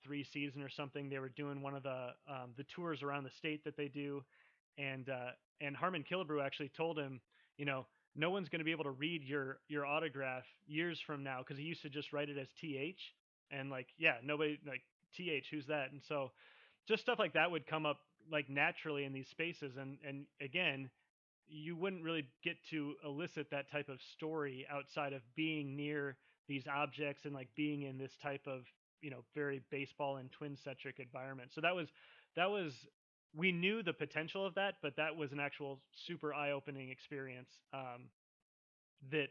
03 season or something. They were doing one of the tours around the state that they do, and Harmon Killebrew actually told him, no one's going to be able to read your autograph years from now, because he used to just write it as TH, and like nobody like TH, who's that? And so just stuff like that would come up like naturally in these spaces, and again, you wouldn't really get to elicit that type of story outside of being near these objects and like being in this type of very baseball and Twin centric environment. So that was we knew the potential of that, but that was an actual super eye-opening experience. That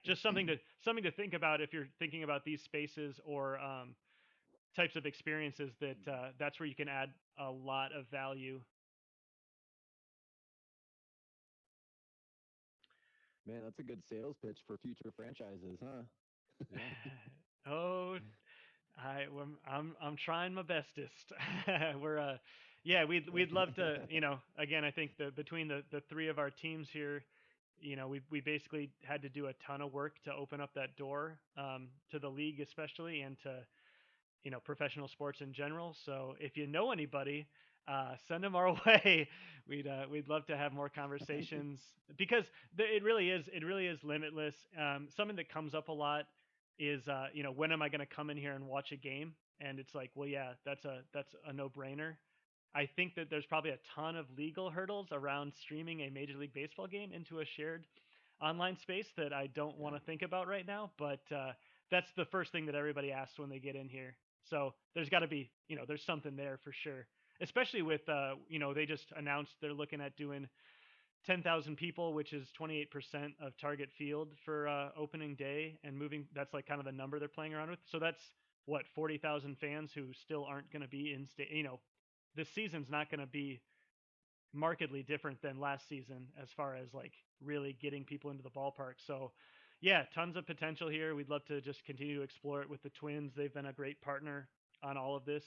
just something to think about if you're thinking about these spaces or types of experiences. That's where you can add a lot of value. Man, that's a good sales pitch for future franchises, huh? Oh, I'm trying my bestest. We're we'd love to, again, I think between the 3 of our teams here, we basically had to do a ton of work to open up that door to the league especially, and to professional sports in general. So if you know anybody, send them our way. We'd love to have more conversations because it really is limitless. Something that comes up a lot is when am I going to come in here and watch a game? And it's like, well, yeah, that's a no-brainer. I think that there's probably a ton of legal hurdles around streaming a Major League Baseball game into a shared online space that I don't want to think about right now. But that's the first thing that everybody asks when they get in here. So there's got to be, there's something there for sure. Especially with, they just announced they're looking at doing 10,000 people, which is 28% of target field for opening day, and moving. That's like kind of the number they're playing around with. So that's what 40,000 fans who still aren't going to be in state. This season's not going to be markedly different than last season as far as like really getting people into the ballpark. So yeah, tons of potential here. We'd love to just continue to explore it with the Twins. They've been a great partner on all of this.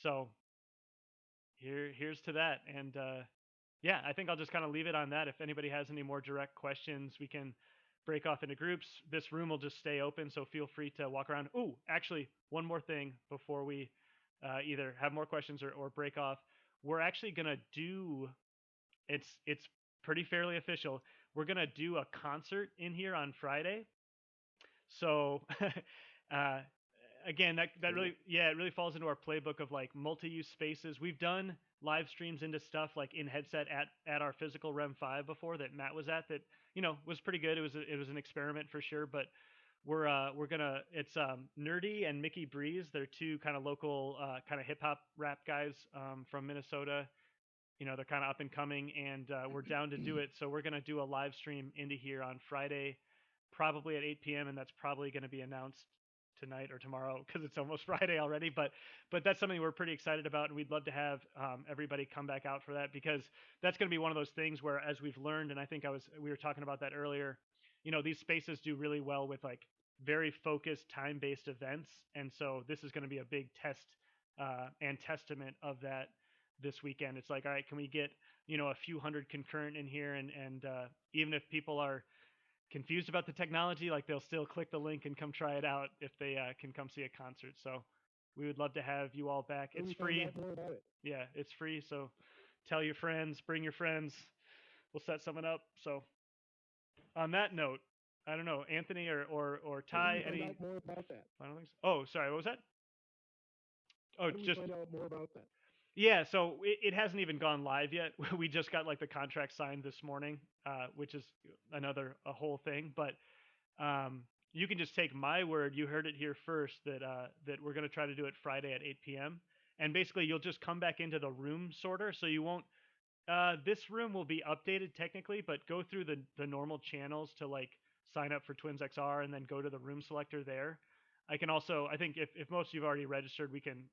So here's to that. And yeah, I think I'll just kind of leave it on that. If anybody has any more direct questions, we can break off into groups. This room will just stay open, so feel free to walk around. Oh, actually, one more thing before we either have more questions or break off. We're actually gonna do. It's pretty fairly official. We're gonna do a concert in here on Friday. So again, that really it really falls into our playbook of like multi-use spaces. We've done live streams into stuff like in headset at our physical REM5 before that Matt was at that was pretty good. It was an experiment for sure, but we're gonna it's Nerdy and Mickey Breeze. They're two kind of local kind of hip hop rap guys from Minnesota. They're kind of up and coming, and we're down to do it. So we're gonna do a live stream into here on Friday, probably at 8 p.m. and that's probably going to be announced tonight or tomorrow because it's almost Friday already. But that's something we're pretty excited about, and we'd love to have everybody come back out for that because that's going to be one of those things where, as we've learned, and I think we were talking about that earlier. These spaces do really well with like very focused time-based events, and so this is going to be a big test and testament of that this weekend. It's like, all right, can we get a few hundred concurrent in here, and even if people are confused about the technology, like they'll still click the link and come try it out if they can come see a concert. So we would love to have you all back. It's free. Yeah, it's free. So tell your friends, bring your friends. We'll set something up. So on that note, I don't know, Anthony or Ty, any more about that? Final things? Oh, sorry, what was that? Oh, just find out more about that. Yeah, so it hasn't even gone live yet. We just got like the contract signed this morning, which is a whole thing. But you can just take my word. You heard it here first that we're going to try to do it Friday at 8 p.m. And basically, you'll just come back into the room sorter, so you won't. This room will be updated technically, but go through the normal channels to like sign up for Twins XR and then go to the room selector there. I think if most of you've already registered, we can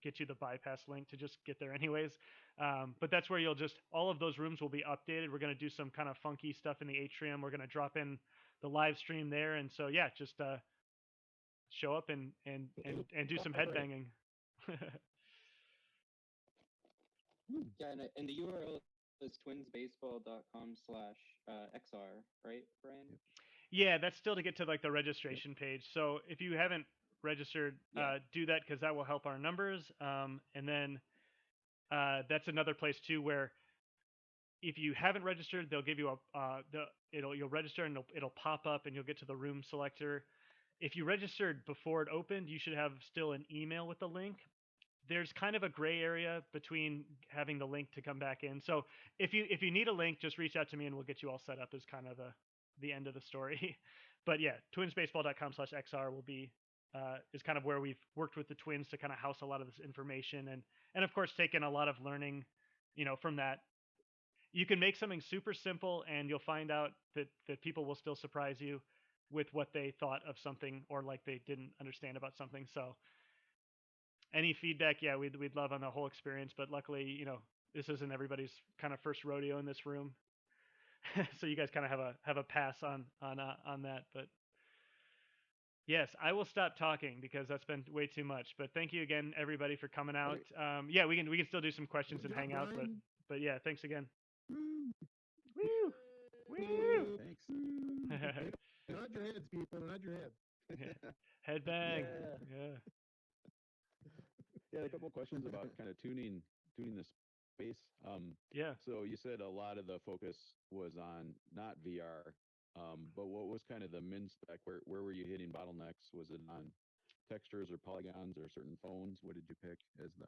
get you the bypass link to just get there anyways. But that's where all of those rooms will be updated. We're going to do some kind of funky stuff in the Atrium. We're going to drop in the live stream there. And so, yeah, just show up and do some headbanging. Yeah, and the URL is twinsbaseball.com/XR, right, Brian? Yeah, that's still to get to like the registration page. So if you haven't registered, do that because that will help our numbers. And then that's another place too where if you haven't registered, they'll give you you'll register and it'll pop up and you'll get to the room selector. If you registered before it opened, you should have still an email with the link. There's kind of a gray area between having the link to come back in. So if you need a link, just reach out to me and we'll get you all set up. Is kind of the end of the story. But yeah, twinsbaseball.com/XR will be is kind of where we've worked with the Twins to kind of house a lot of this information and of course taken a lot of learning, from that. You can make something super simple and you'll find out that people will still surprise you with what they thought of something or like they didn't understand about something. So any feedback, yeah, we'd love on the whole experience, but luckily, this isn't everybody's kind of first rodeo in this room. So you guys kind of have a pass on that, but yes, I will stop talking because that's been way too much. But thank you again, everybody, for coming out. Yeah, we can still do some questions and hang out, but yeah, thanks again. Woo! Woo! Thanks. Nod your heads, people. Nod your heads. Headbang. Yeah. Yeah, a couple questions about kind of tuning tuning the space. Yeah. So you said a lot of the focus was on not VR, but what was kind of the min spec? Where were you hitting bottlenecks? Was it on textures or polygons or certain phones? What did you pick as the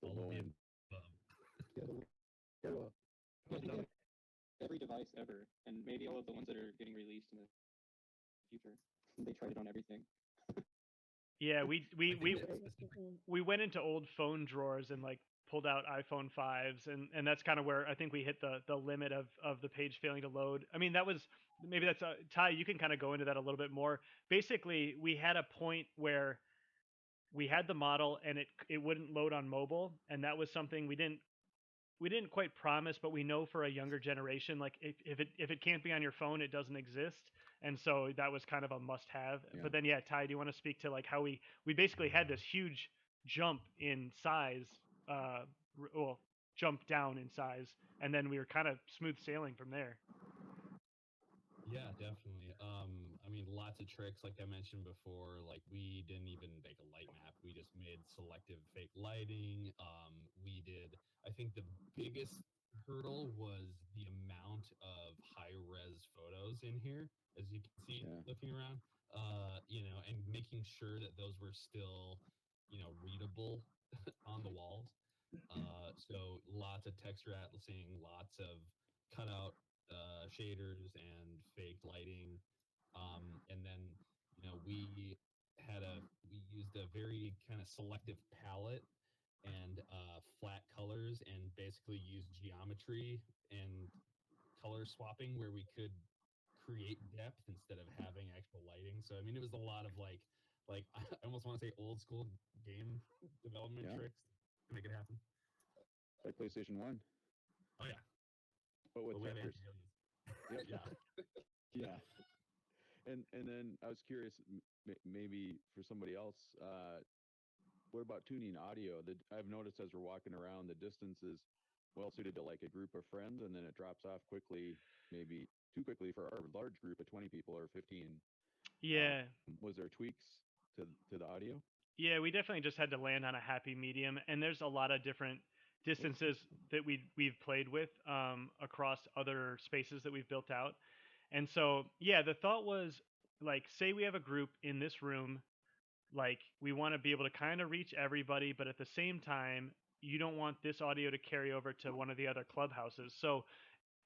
All low of the end? above. Yeah, Yeah, I think every device ever, and maybe all of the ones that are getting released in the future. They tried it on everything. Yeah, I think it's specific. we went into old phone drawers and like pulled out iPhone 5s, and that's kind of where I think we hit the limit of the page failing to load. I mean, that was maybe that's Ty, you can kind of go into that a little bit more. Basically, we had a point where we had the model and it wouldn't load on mobile, and that was something we didn't quite promise, but we know for a younger generation, like if it can't be on your phone, it doesn't exist. And so that was kind of a must have. Yeah. But then, yeah, Ty, do you want to speak to like how we basically had this huge jump in size, well, jump down in size, and then we were kind of smooth sailing from there. Yeah, definitely. I mean, lots of tricks, like I mentioned before. Like, we didn't even make a light map. We just made selective fake lighting. We did, I think the biggest hurdle was the amount of high res photos in here, as you can see Yeah. looking around. And making sure that those were still, readable on the walls. So lots of texture atlasing, lots of cutout shaders and fake lighting. And then, we used a very kind of selective palette and flat colors, and basically used geometry and color swapping where we could create depth instead of having actual lighting. So I mean, it was a lot of like I almost want to say old school game development Yeah. tricks to make it happen. Like PlayStation 1, Oh yeah, but with but we have textures. anti-alias. Yep. Yeah. Yeah. And then I was curious, maybe for somebody else, what about tuning audio? I've noticed as we're walking around, the distance is well suited to like a group of friends, and then it drops off quickly, maybe too quickly for our large group of 20 people or 15. Yeah. Was there tweaks to the audio? Yeah, we definitely just had to land on a happy medium, and there's a lot of different distances that we've played with across other spaces that we've built out. And so, yeah, the thought was like, say we have a group in this room, like we want to be able to kind of reach everybody, but at the same time, you don't want this audio to carry over to one of the other clubhouses. So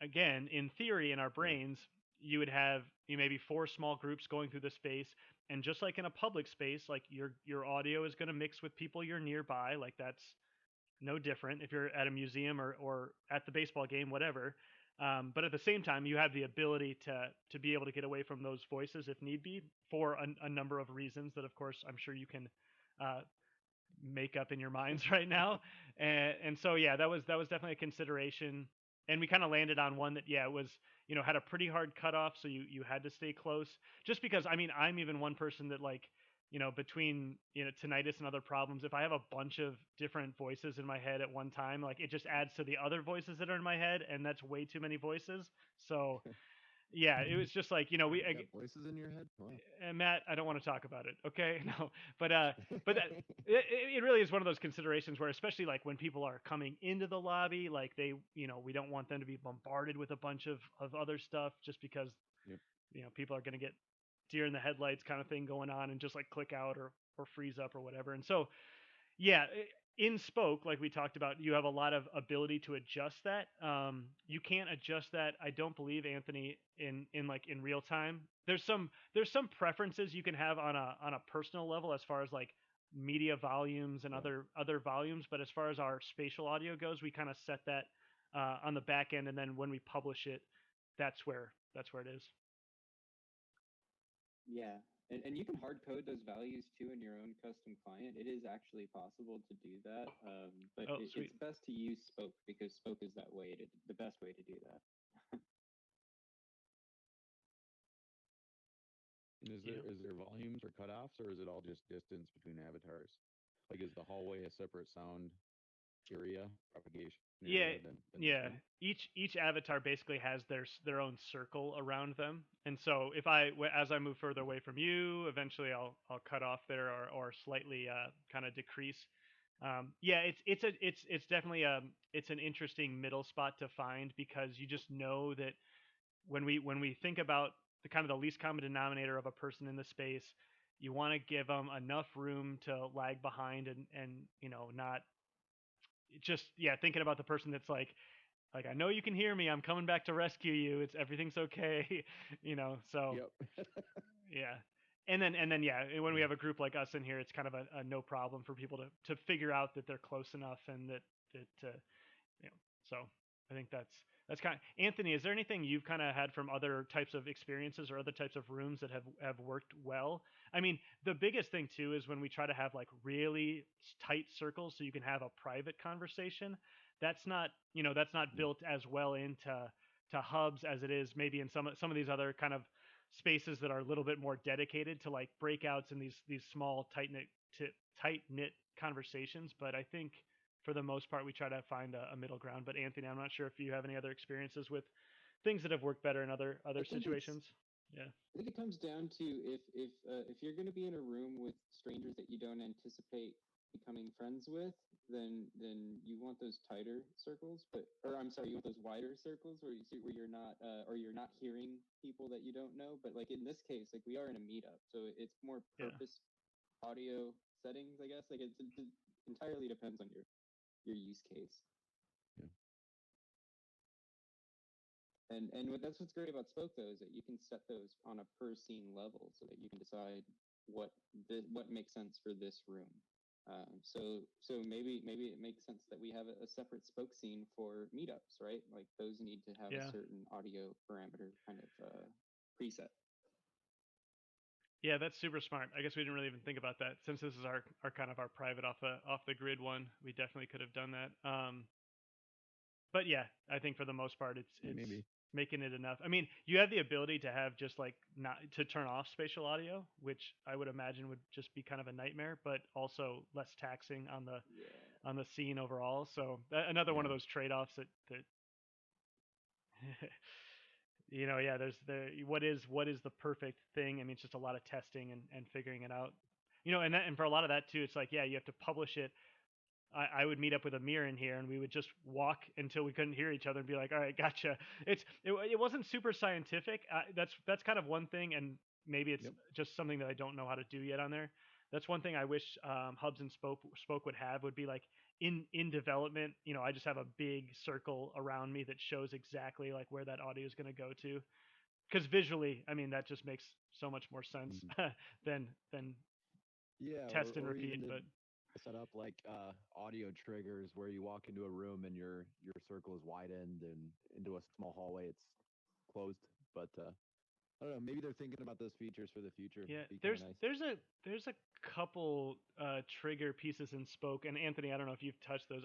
again, in theory, in our brains, you would have maybe four small groups going through the space, and just like in a public space, like your audio is going to mix with people you're nearby. Like that's no different if you're at a museum or at the baseball game, whatever. But at the same time, you have the ability to be able to get away from those voices if need be for a number of reasons that, of course, I'm sure you can uh, make up in your minds right now. And so yeah, that was definitely a consideration. And we kind of landed on one that yeah, it was, had a pretty hard cutoff, so you had to stay close. Just because I mean, I'm even one person that like, between tinnitus and other problems, if I have a bunch of different voices in my head at one time, like it just adds to the other voices that are in my head, and that's way too many voices. So yeah, it was just like, we You got voices in your head? Wow. and Matt, I don't want to talk about it. Okay, no, but it really is one of those considerations where, especially like when people are coming into the lobby, like they, we don't want them to be bombarded with a bunch of other stuff just because, Yep. People are going to get deer in the headlights kind of thing going on and just like click out or freeze up or whatever. And so, yeah, in Spoke, like we talked about, you have a lot of ability to adjust that. You can't adjust that, I don't believe, Anthony, in real time. There's some preferences you can have on a personal level as far as like media volumes and other volumes, but as far as our spatial audio goes, we kind of set that on the back end, and then when we publish it, that's where it is. Yeah, and you can hard code those values too in your own custom client. It is actually possible to do that, but Oh, sweet. it's best to use Spoke because Spoke is the best way to do that. And is there volumes or cutoffs, or is it all just distance between avatars? Like, is the hallway a separate sound area, propagation Yeah, area than this yeah. room? Each avatar basically has their own circle around them, and so as I move further away from you, eventually I'll cut off there or slightly kind of decrease Yeah, it's definitely it's an interesting middle spot to find, because you just know that when we think about the kind of the least common denominator of a person in the space, you want to give them enough room to lag behind, and not just, yeah, thinking about the person that's like, I know you can hear me, I'm coming back to rescue you, it's everything's okay. So Yep. yeah. And then yeah, when we have a group like us in here, it's kind of a no problem for people to figure out that they're close enough, and that you know, so I think that's kind of, Anthony, is there anything you've kind of had from other types of experiences or other types of rooms that have worked well? I mean, the biggest thing too is when we try to have like really tight circles so you can have a private conversation. That's not built as well into hubs as it is maybe in some of these other kind of spaces that are a little bit more dedicated to like breakouts and these small tight knit conversations. But I think for the most part we try to find a middle ground. But Anthony, I'm not sure if you have any other experiences with things that have worked better in other situations. Yeah. I think it comes down to if you're going to be in a room with strangers that you don't anticipate becoming friends with, then you want those tighter circles, or I'm sorry, you want those wider circles where you're not or you're not hearing people that you don't know. But like in this case, like we are in a meetup, so it's more Yeah. purpose audio settings, I guess. Like it entirely depends on your use case. Yeah. And that's what's great about Spoke, though, is that you can set those on a per scene level so that you can decide what makes sense for this room. So maybe it makes sense that we have a separate Spoke scene for meetups, right? Like those need to have Yeah. a certain audio parameter kind of preset. Yeah, that's super smart. I guess we didn't really even think about that. Since this is our kind of our private off the grid one, we definitely could have done that. But yeah, I think for the most part, it's Maybe. making it enough. I mean, you have the ability to have just like not to turn off spatial audio, which I would imagine would just be kind of a nightmare, but also less taxing on the scene overall. So another one of Yeah. those trade-offs that yeah, there's what is the perfect thing. I mean, it's just a lot of testing and figuring it out. And for a lot of that too, it's like, yeah, you have to publish it. I would meet up with Amir in here, and we would just walk until we couldn't hear each other and be like, all right, gotcha. It wasn't super scientific. That's kind of one thing, and maybe it's Yep. just something that I don't know how to do yet on there. That's one thing I wish Hubs and Spoke would have, would be like in development. I just have a big circle around me that shows exactly like where that audio is going to go to, because visually, I mean, that just makes so much more sense than Yeah, test and or even repeat. to But set up like audio triggers where you walk into a room and your circle is widened and into a small hallway it's closed. But I don't know, maybe they're thinking about those features for the future. yeah, Be kind of nice. there's a couple trigger pieces in Spoke, and Anthony, I don't know if you've touched those.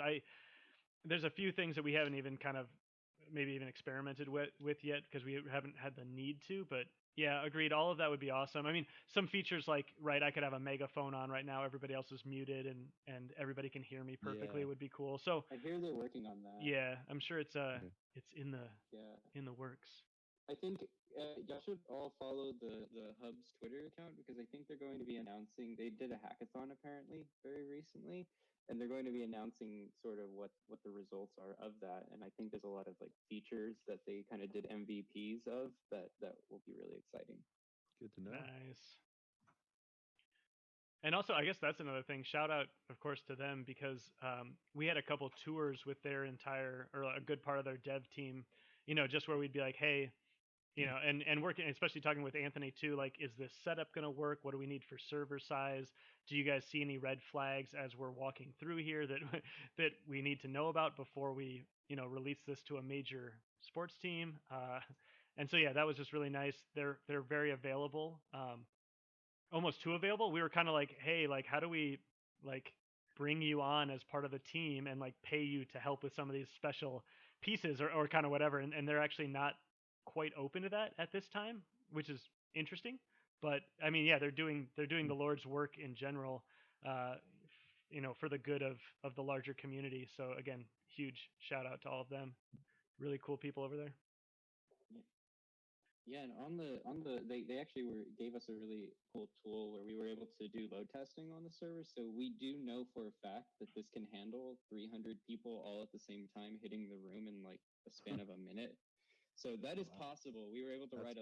There's a few things that we haven't even kind of maybe even experimented with yet, because we haven't had the need to. But yeah, agreed. All of that would be awesome. I mean, some features like, right, I could have a megaphone on right now, everybody else is muted, and everybody can hear me perfectly. Yeah. Would be cool. So I hear they're working on that. yeah, I'm sure it's Okay. it's in the Yeah. works. I think y'all should all follow the Hub's Twitter account, because I think they're going to be announcing, they did a hackathon apparently very recently, and they're going to be announcing sort of what the results are of that. And I think there's a lot of like features that they kind of did MVPs of that will be really exciting. Good to know. Nice. And also, I guess that's another thing. Shout out, of course, to them, because we had a couple tours with their entire, or a good part of their dev team, just where we'd be like, hey, and working, especially talking with Anthony too, like, is this setup going to work? What do we need for server size? Do you guys see any red flags as we're walking through here that that we need to know about before we, release this to a major sports team? And so, yeah, that was just really nice. They're very available. Almost too available. We were kind of like, hey, like, how do we like bring you on as part of the team and like pay you to help with some of these special pieces, or kind of whatever. And they're actually not quite open to that at this time, which is interesting. But I mean, yeah, they're doing the Lord's work in general, uh, for the good of the larger community. So again, huge shout out to all of them. Really cool people over there. Yeah, and they actually gave us a really cool tool where we were able to do load testing on the server. So we do know for a fact that this can handle 300 people all at the same time hitting the room in like a span of a minute. So that is possible. We were able to write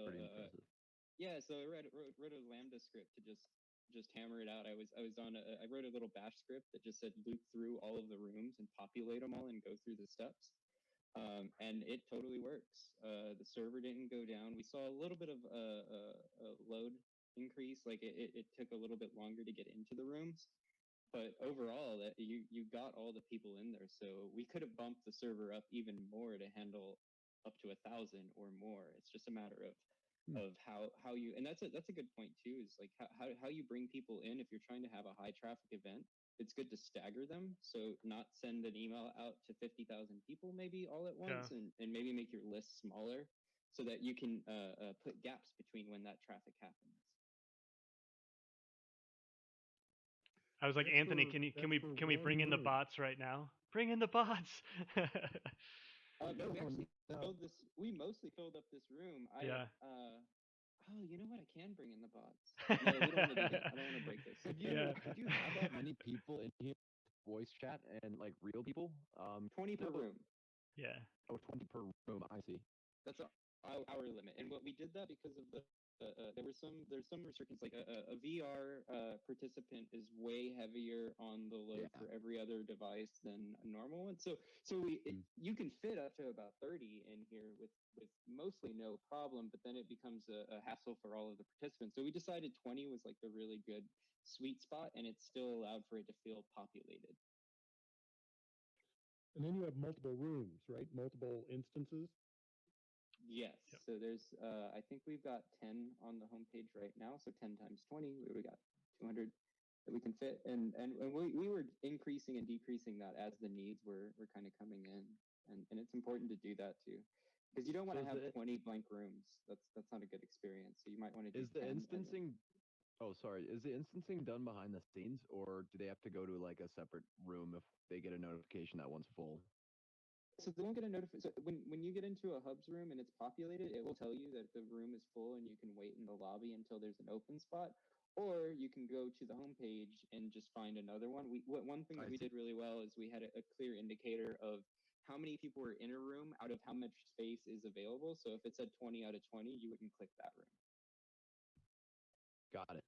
yeah. So I wrote a Lambda script to just hammer it out. I wrote a little bash script that just said loop through all of the rooms and populate them all and go through the steps. And it totally works. The server didn't go down. We saw a little bit of a load increase, like it took a little bit longer to get into the rooms, but overall, that you got all the people in there. So we could have bumped the server up even more to handle up to 1,000 or more. It's just a matter of how you, and that's a good point too, is like how you bring people in. If you're trying to have a high traffic event, it's good to stagger them. So not send an email out to 50,000 people maybe all at once, and maybe make your list smaller so that you can put gaps between when that traffic happens. I was like, Anthony, can we bring in the bots right now? Bring in the bots. No, we actually filled this. We mostly filled up this room. Oh, you know what? I can bring in the bots. No, we don't want to do that. I don't want to break this. Did you have that many people in here, voice chat and like real people? 20 per room. Yeah. Oh, 20 per room. I see. That's our limit. And what we did that because of the there's some restrictions, like a VR participant is way heavier on the load for every other device than a normal one. So you can fit up to about 30 in here with mostly no problem, but then it becomes a hassle for all of the participants. So we decided 20 was like the really good sweet spot, and it still allowed for it to feel populated. And then you have multiple rooms, right? Multiple instances. Yes. Yep. So there's, I think we've got 10 on the homepage right now. So 10 times 20, we got 200 that we can fit. And we were increasing and decreasing that as the needs were kind of coming in. And it's important to do that too, because you don't want to have 20 blank rooms. That's not a good experience. So you might want to do. Is the instancing? Oh, sorry. Is the instancing done behind the scenes, or do they have to go to like a separate room if they get a notification that one's full? So they won't get a notification. So when you get into a hubs room and it's populated, it will tell you that the room is full and you can wait in the lobby until there's an open spot, or you can go to the homepage and just find another one. One thing that we did really well is we had a clear indicator of how many people were in a room out of how much space is available. So if it said 20 out of 20, you wouldn't click that room. Got it.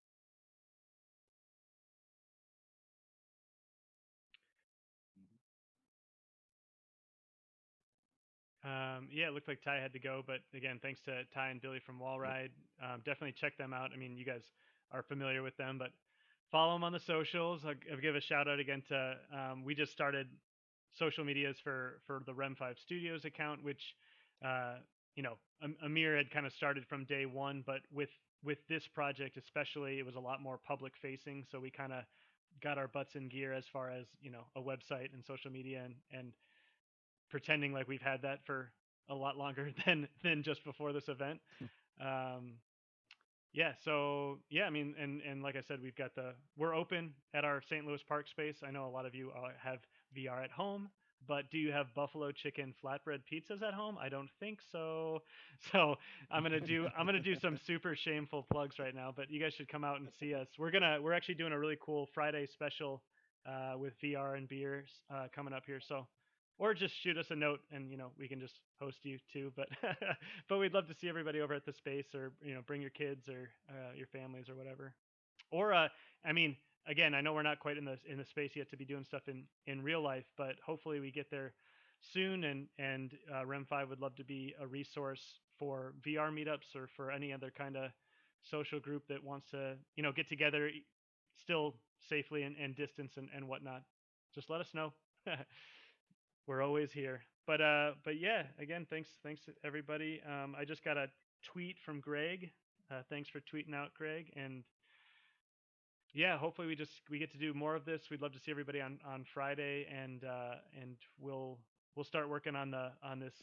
Yeah, it looked like Ty had to go, but again, thanks to Ty and Billy from Wallride. Definitely check them out. I mean, you guys are familiar with them, but follow them on the socials. I'll give a shout out again to, we just started social medias for the REM5 Studios account, which, Amir had kind of started from day one, but with this project especially, it was a lot more public facing. So we kind of got our butts in gear as far as, a website and social media and pretending like we've had that for a lot longer than just before this event. I mean, and like I said, we're open at our St. Louis Park space. I know a lot of you have VR at home, but do you have buffalo chicken flatbread pizzas at home? I don't think so. So I'm gonna do some super shameful plugs right now, but you guys should come out and see us. We're actually doing a really cool Friday special with VR and beers coming up here. So, or just shoot us a note and we can just host you too. But but we'd love to see everybody over at the space, or bring your kids or your families or whatever. Or I mean, again, I know we're not quite in the space yet to be doing stuff in real life, but hopefully we get there soon. And REM5 would love to be a resource for VR meetups or for any other kind of social group that wants to get together still safely and distance and whatnot. Just let us know. We're always here. But yeah, again, thanks everybody. I just got a tweet from Greg. Thanks for tweeting out, Greg. And yeah, hopefully we get to do more of this. We'd love to see everybody on Friday, and we'll start working on this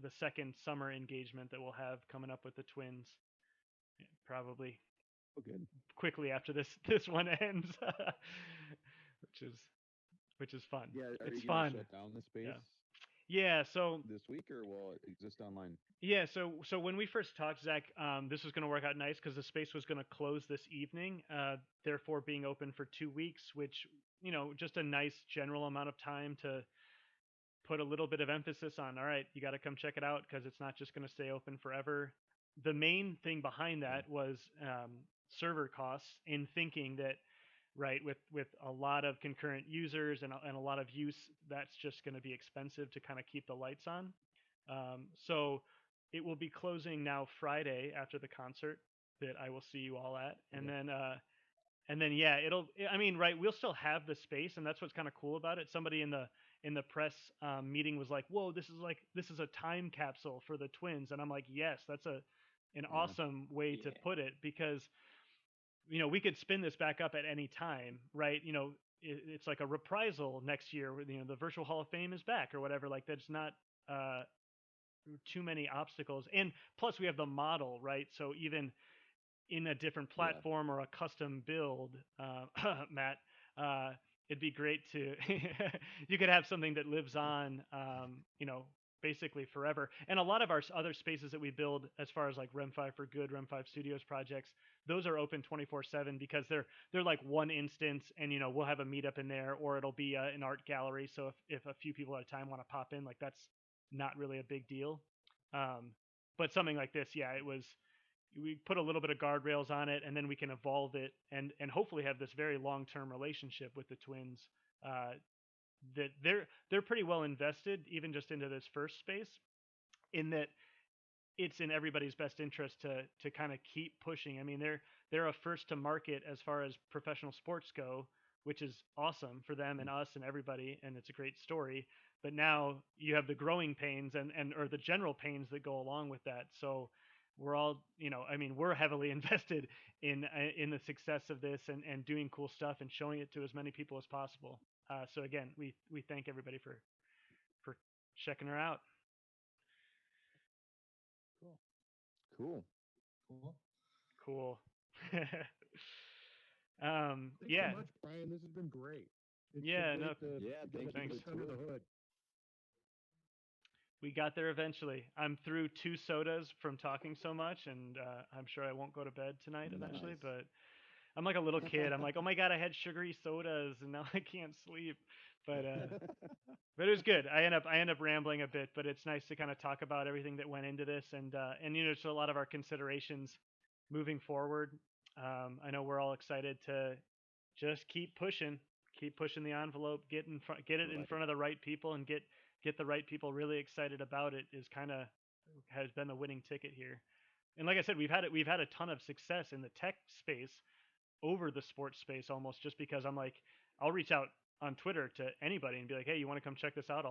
the second summer engagement that we'll have coming up with the twins, probably quickly after this one ends, which is fun. Yeah, it's fun. Shut down the space? Yeah. Yeah, so this week, or will it exist online? yeah, so when we first talked, Zach, this was going to work out nice because the space was going to close this evening, therefore being open for 2 weeks, which just a nice general amount of time to put a little bit of emphasis on. All right, you got to come check it out because it's not just going to stay open forever. The main thing behind that was server costs, in thinking that right with a lot of concurrent users and a lot of use, that's just going to be expensive to kind of keep the lights on. So it will be closing now Friday after the concert that I will see you all at, and then yeah, I mean, right, we'll still have the space, and that's what's kind of cool about it. Somebody in the press meeting was like, "Whoa, this is a time capsule for the Twins," and I'm like, "Yes, that's an Yeah. awesome way to put it, because we could spin this back up at any time, right? It's like a reprisal next year. Where, the Virtual Hall of Fame is back or whatever. Like, that's not uh, too many obstacles, and plus we have the model, right? So even in a different Yeah. platform or a custom build, Matt, it'd be great to you could have something that lives on, basically forever. And a lot of our other spaces that we build, as far as like REM5 for Good, REM5 Studios projects, those are open 24/7 because they're like one instance, and we'll have a meetup in there, or it'll be an art gallery. So if a few people at a time want to pop in, like, that's not really a big deal. But something like this, yeah, we put a little bit of guardrails on it, and then we can evolve it and hopefully have this very long-term relationship with the Twins, that they're pretty well invested even just into this first space, in that it's in everybody's best interest to kind of keep pushing. I mean, they're a first to market as far as professional sports go, which is awesome for them and us and everybody, and it's a great story. But now you have the growing pains and or the general pains that go along with that. So we're all, I mean, we're heavily invested in the success of this, and doing cool stuff and showing it to as many people as possible. So again, we thank everybody for checking her out. Cool. Cool. Thanks Yeah. so much, Brian. This has been great. It's Yeah, so no, great to Yeah, get thank you thanks. for under the the tour. hood. We got there eventually. I'm through 2 sodas from talking so much, and I'm sure I won't go to bed tonight eventually. Nice. But I'm like a little kid. I'm like, oh my god, I had sugary sodas, and now I can't sleep. But but it was good. I end up rambling a bit, but it's nice to kind of talk about everything that went into this, and so a lot of our considerations moving forward. I know we're all excited to just keep pushing the envelope, get it in Right. front of the right people, and get the right people really excited about it, is kind of has been the winning ticket here. And like I said, we've had a ton of success in the tech space over the sports space, almost, just because I'm like, I'll reach out on Twitter to anybody and be like, hey, you want to come check this out?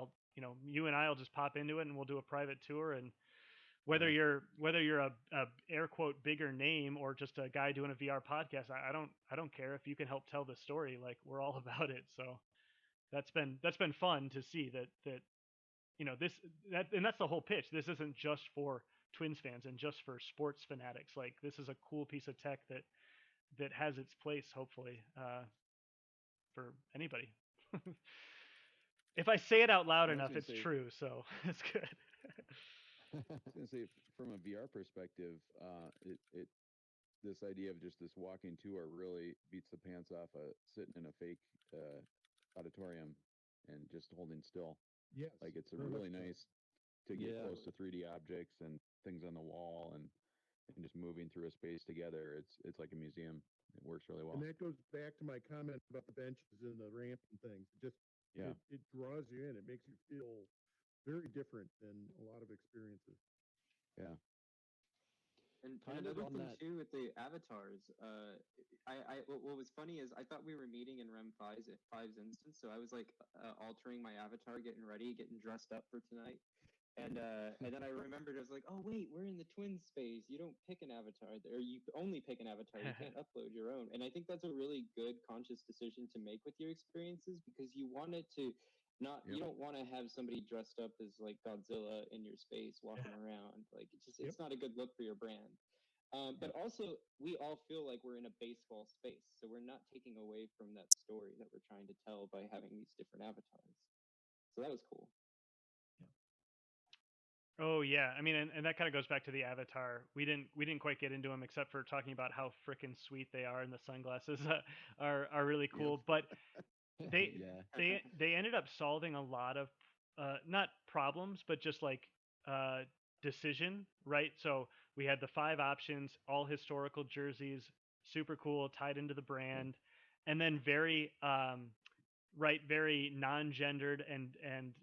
You and I'll just pop into it, and we'll do a private tour. And whether Yeah. you're a air quote bigger name, or just a guy doing a VR podcast, I don't care. If you can help tell the story, like, we're all about it. So that's been fun to see that this and that's the whole pitch. This isn't just for Twins fans and just for sports fanatics. Like, this is a cool piece of tech that has its place, hopefully, for anybody. If I say it out loud I was enough, gonna it's say- true. So it's good. I was gonna say, from a VR perspective, it this idea of just this walking tour really beats the pants off of sitting in a fake auditorium and just holding still. Yes. Like, it's a very much really so. nice to get Yeah. close to 3D objects and things on the wall, and just moving through a space together. It's like a museum. It works really well. And that goes back to my comment about the benches and the ramp and things. Yeah. It draws you in. It makes you feel very different than a lot of experiences. Yeah. And Kind of another on thing that- too with the avatars, what was funny is I thought we were meeting in REM5's instance, so I was like altering my avatar, getting ready, getting dressed up for tonight, and then I remembered, I was like, oh wait, we're in the Twin space. You don't pick an avatar, or you only pick an avatar. You can't upload your own. And I think that's a really good conscious decision to make with your experiences, because you want it to not, you don't want to have somebody dressed up as like Godzilla in your space walking around. Like, it's not a good look for your brand. But also, we all feel like we're in a baseball space, so we're not taking away from that story that we're trying to tell by having these different avatars. So that was cool. Oh yeah, I mean, and that kind of goes back to the avatar. We didn't quite get into them except for talking about how freaking sweet they are, and the sunglasses are really cool. But they Yeah. they ended up solving a lot of not problems, but just like uh, decision, right? So we had the five options, all historical jerseys, super cool, tied into the brand, and then very right, very non-gendered, and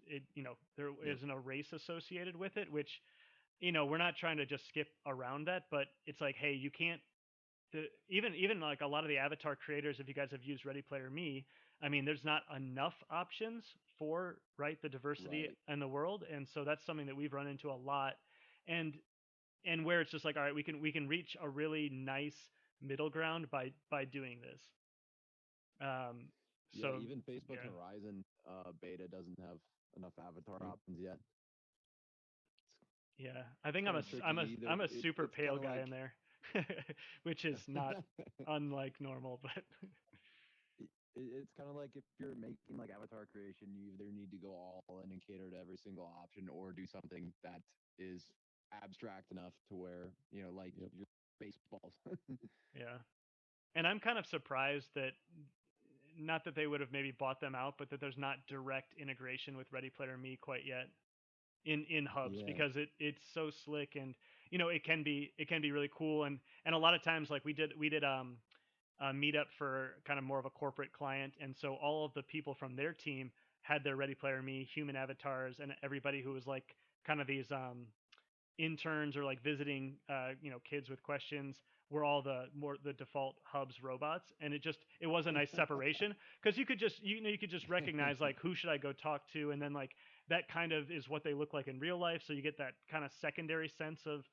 it, there Yep. isn't a race associated with it, which, we're not trying to just skip around that, but it's like, hey, you can't even like a lot of the avatar creators, if you guys have used Ready Player Me, I mean, there's not enough options for, right, the diversity Right. in the world, and so that's something that we've run into a lot, and where it's just like, all right, we can reach a really nice middle ground by doing this. Um, Yeah, so even Facebook yeah. Horizon beta doesn't have enough avatar options yet. Yeah, I think Kind of tricky. I'm a super It's kind pale of guy like in there, which is not unlike normal, but it's kind of like if you're making like avatar creation, you either need to go all in and cater to every single option, or do something that is abstract enough to where like Yep. your baseballs. yeah. And I'm kind of surprised that, not that they would have maybe bought them out, but that there's not direct integration with Ready Player Me quite yet in hubs, Yeah. because it's so slick, and it can be really cool, and a lot of times, like we did a meetup for kind of more of a corporate client, and so all of the people from their team had their Ready Player Me human avatars, and everybody who was like kind of these interns or like visiting kids with questions were all the default hubs robots, and it was a nice separation, because you could just recognize like, who should I go talk to, and then like that kind of is what they look like in real life, so you get that kind of secondary sense of,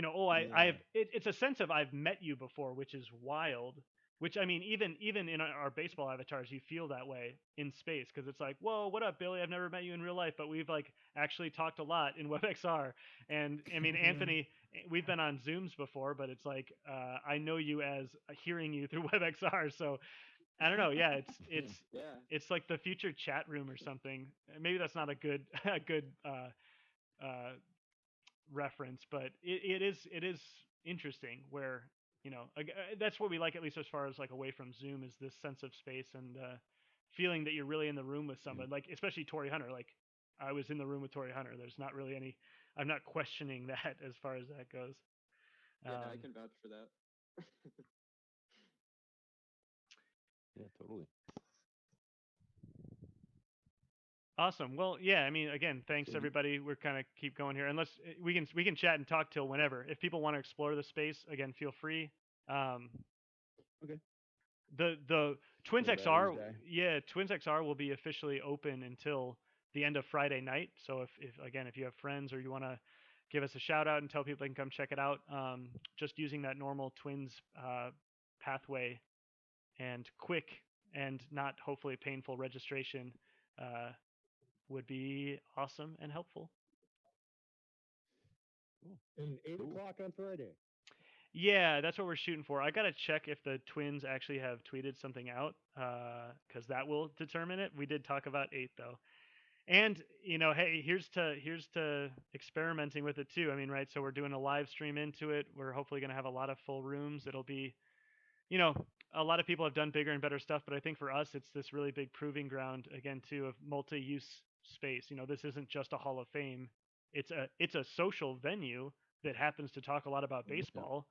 oh, Yeah. it's a sense of, I've met you before, which is wild. Which, I mean, even in our baseball avatars, you feel that way in space, because it's like, whoa, what up, Billy? I've never met you in real life, but we've like actually talked a lot in WebXR. And I mean, Yeah. Anthony, we've been on Zooms before, but it's like, I know you as hearing you through WebXR. So I don't know. Yeah, Yeah. it's like the future chat room or something. Maybe that's not a good a good uh, reference, but it is interesting where, that's what we like, at least as far as like away from Zoom, is this sense of space, and feeling that you're really in the room with Yeah. somebody, like especially Tory Hunter. Like, I was in the room with Tory Hunter. There's not really any. I'm not questioning that as far as that goes. Yeah, I can vouch for that. Yeah, totally. Awesome. Well, yeah. I mean, again, thanks So everybody. We're kind of keep going here, unless we can chat and talk till whenever. If people want to explore the space, again, feel free. Um, Okay. the Twins For XR, Batteries Day. yeah, Twins XR will be officially open until the end of Friday night. So if you have friends, or you want to give us a shout out and tell people they can come check it out, just using that normal Twins pathway, and quick and not hopefully painful registration uh, would be awesome and helpful. And 8 Cool. o'clock on Friday. Yeah, that's what we're shooting for. I gotta check if the Twins actually have tweeted something out, because that will determine it. We did talk about 8 though, and hey, here's to experimenting with it too. I mean, right? So we're doing a live stream into it. We're hopefully gonna have a lot of full rooms. It'll be, you know, a lot of people have done bigger and better stuff, but I think for us, it's this really big proving ground again too, of multi-use space. This isn't just a Hall of Fame. It's a social venue that happens to talk a lot about baseball.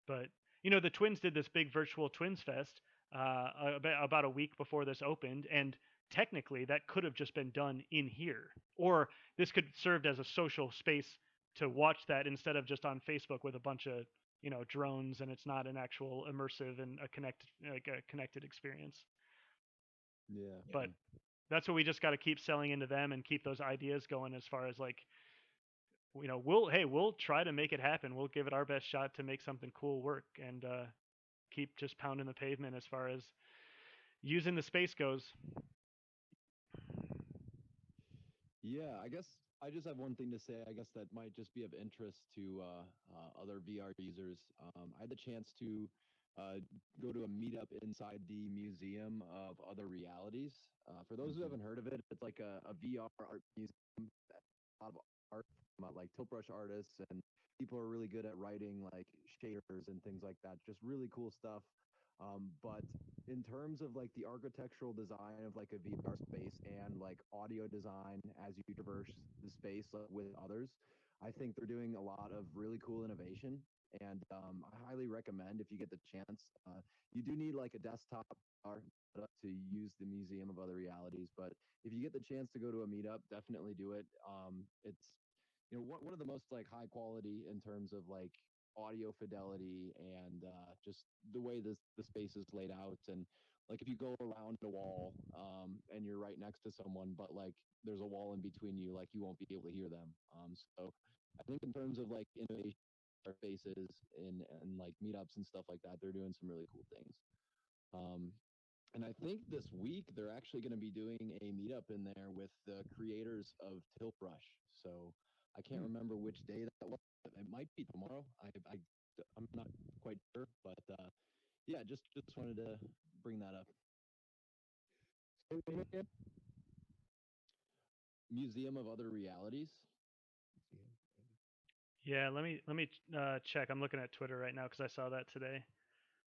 But the Twins did this big virtual Twins Fest about a week before this opened, and technically that could have just been done in here, or this could served as a social space to watch that, instead of just on Facebook with a bunch of drones, and it's not an actual immersive and a connected experience. Yeah. But that's what we just got to keep selling into them, and keep those ideas going, as far as like, we'll try to make it happen. We'll give it our best shot to make something cool work, and keep just pounding the pavement as far as using the space goes. Yeah, I guess I just have one thing to say. I guess that might just be of interest to other VR users. I had the chance to go to a meetup inside the Museum of Other Realities. For those who haven't heard of it, it's like a VR art museum that a lot of art from like tilt brush artists, and people are really good at writing like shaders and things like that. Just really cool stuff. But in terms of like the architectural design of like a VR space and like audio design as you traverse the space with others, I think they're doing a lot of really cool innovation. And I highly recommend if you get the chance. You do need like a desktop to use the Museum of Other Realities, but if you get the chance to go to a meetup, definitely do it. It's one of the most like high quality in terms of like audio fidelity and just the way the space is laid out. And like if you go around a wall and you're right next to someone, but like there's a wall in between you, like you won't be able to hear them. So I think in terms of like innovation spaces and like meetups and stuff like that, they're doing some really cool things. And I think this week they're actually going to be doing a meetup in there with the creators of Tilt Brush. So I can't remember which day that was. It might be tomorrow. I'm not quite sure, but yeah, just wanted to bring that up. Museum of Other Realities. Yeah, let me check. I'm looking at Twitter right now because I saw that today.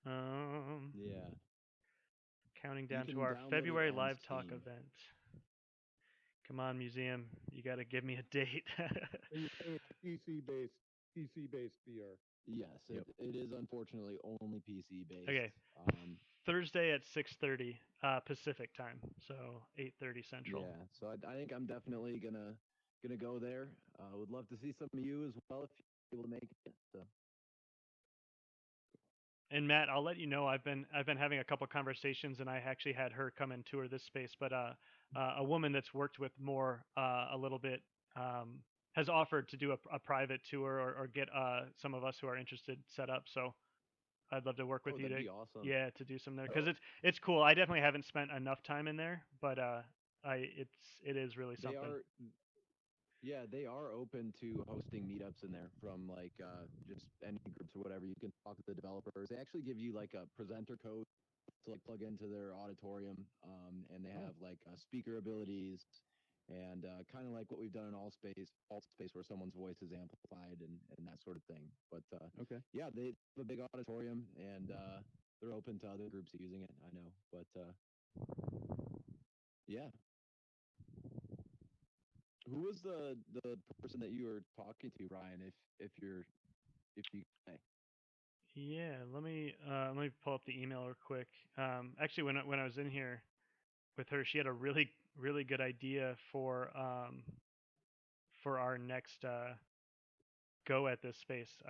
Yeah. Counting down to our February live talk event. Come on, museum. You got to give me a date. PC-based VR. Yes, it is unfortunately only PC-based. Okay. Thursday at 6:30 Pacific time, so 8:30 Central. Yeah, so I think I'm definitely gonna go there. Would love to see some of you as well if you're able to make it. So. And Matt, I'll let you know. I've been having a couple conversations, and I actually had her come and tour this space. But a woman that's worked with more a little bit has offered to do a private tour or get some of us who are interested set up. So I'd love to work with you to awesome. to do some there because it's cool. I definitely haven't spent enough time in there, but it is really something. They are open to hosting meetups in there from like just any groups or whatever. You can talk to the developers. They actually give you like a presenter code to like plug into their auditorium, and they have like speaker abilities and kind of like what we've done in alt space where someone's voice is amplified and that sort of thing. But yeah, they have a big auditorium and they're open to other groups using it. I know, but yeah. Who was the person that you were talking to, Ryan? If you can. Yeah, let me pull up the email real quick. Actually, when I was in here with her, she had a really good idea for our next go at this space.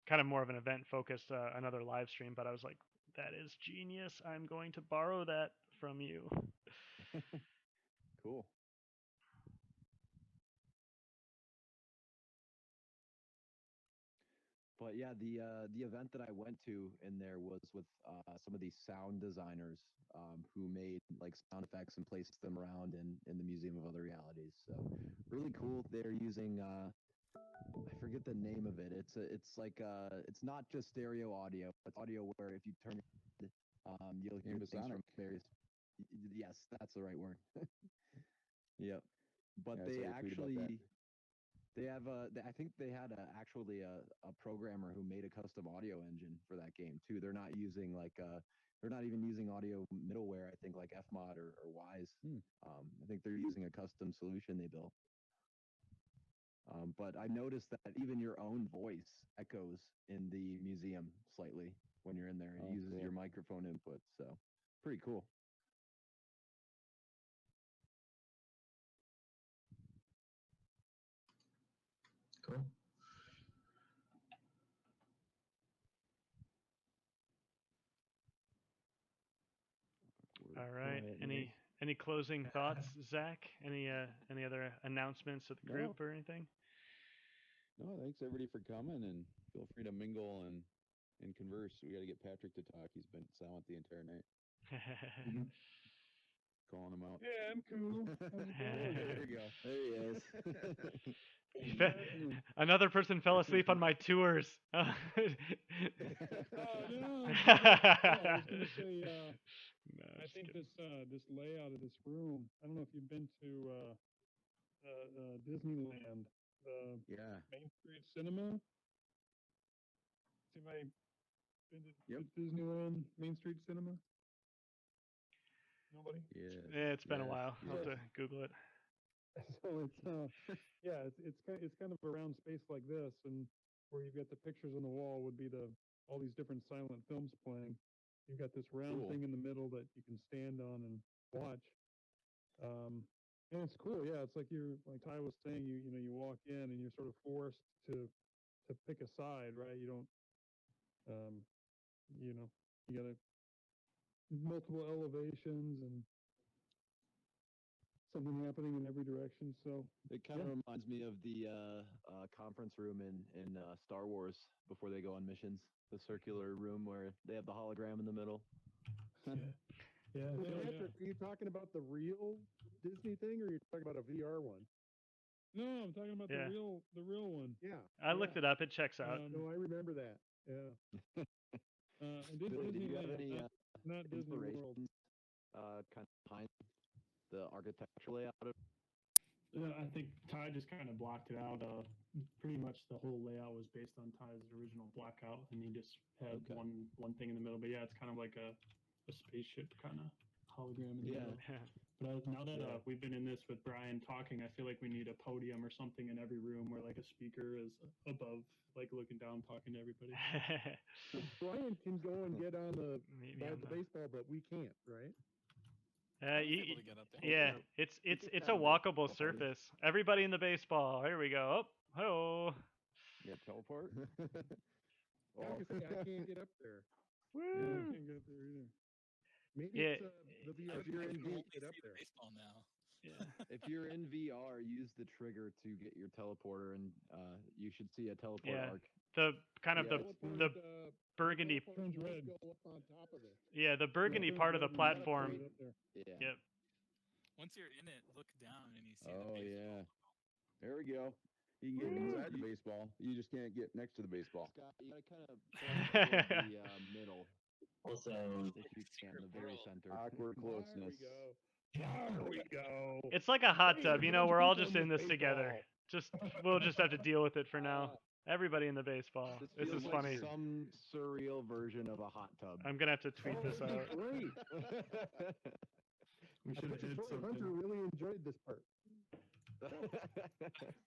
Kind of more of an event focused, another live stream. But I was like, that is genius. I'm going to borrow that from you. Cool. But yeah, the event that I went to in there was with some of these sound designers who made like sound effects and placed them around in the Museum of Other Realities. So really cool. They're using I forget the name of it. It's like it's not just stereo audio. It's audio where if you turn it, you'll hear things from various. Yes, that's the right word. Yep. But they actually. They have I think they had actually a programmer who made a custom audio engine for that game too. They're not using like they're not even using audio middleware. I think like Fmod or Wise. I think they're using a custom solution they built. But I noticed that even your own voice echoes in the museum slightly when you're in there. It uses your microphone input, so pretty cool. Cool. All right. Any closing thoughts, Zach? Any other announcements of the group or anything? No, thanks everybody for coming, and feel free to mingle and converse. We got to get Patrick to talk. He's been silent the entire night. Calling him out. Yeah, I'm cool. There you go. There he is. Another person fell asleep on my tours. Oh no! I was gonna say, no, I think this layout of this room. I don't know if you've been to Disneyland, Yeah. Main Street Cinema. See my been to Yep. Disneyland Main Street Cinema? Nobody? Yes. Yeah, it's been a yes, while. I'll have yes. to Google it. So yeah, it's kind of a round space like this, and where you've got the pictures on the wall would be all these different silent films playing. You've got this round Cool. thing in the middle that you can stand on and watch. And it's cool, yeah. It's like like Ty was saying, you walk in and you're sort of forced to pick a side, right? You don't, you got multiple elevations and something happening in every direction. So It kind of reminds me of the conference room in Star Wars before they go on missions. The circular room where they have the hologram in the middle. yeah. Patrick, are you talking about the real Disney thing, or are you talking about a VR one? No, I'm talking about Yeah. the real one. Yeah. I looked it up. It checks out. No, I remember that. Yeah. Billy, did you have Disneyland, any not Disney World. inspirations kind of behind the architectural layout of I think Ty just kind of blocked it out. Pretty much the whole layout was based on Ty's original blackout, and he just had Okay. one thing in the middle. But yeah, it's kind of like a spaceship kind of hologram in the middle. But now that we've been in this with Brian talking, I feel like we need a podium or something in every room where like a speaker is above, like looking down, talking to everybody. Brian can go and get on the Maybe on the- baseball, but we can't, right? I was able to get up there. Yeah, it's a walkable surface. Everybody in the baseball. Here we go. Oh, hello. Yeah, teleport. I was gonna say, I can't get up there. Woo. I can't get up there either. Maybe Yeah. it's the VR If you're in can't Only get up see the there. baseball now. Yeah. If you're in VR, use the trigger to get your teleporter, and you should see a teleport Yeah. arc. The kind of Yeah, the burgundy. Turns red. Go up on top of it. Yeah, the burgundy Turns part of the red, you gotta platform. put it up there. Yeah. Yep. Once you're in it, look down and you see Oh the yeah. baseball. There we go. You can get inside the baseball. You just can't get next to the baseball. Scott, you gotta kind of towards the middle. Also, If you can, the very center. Awkward closeness. There we go. It's like a hot tub, Hey, we're all people just in in the this together. We'll just have to deal with it for now. Everybody in the baseball. This feels is like funny. Some surreal version of a hot tub. I'm gonna have to tweet this out. Great. We should have hit Hunter something. really enjoyed this part.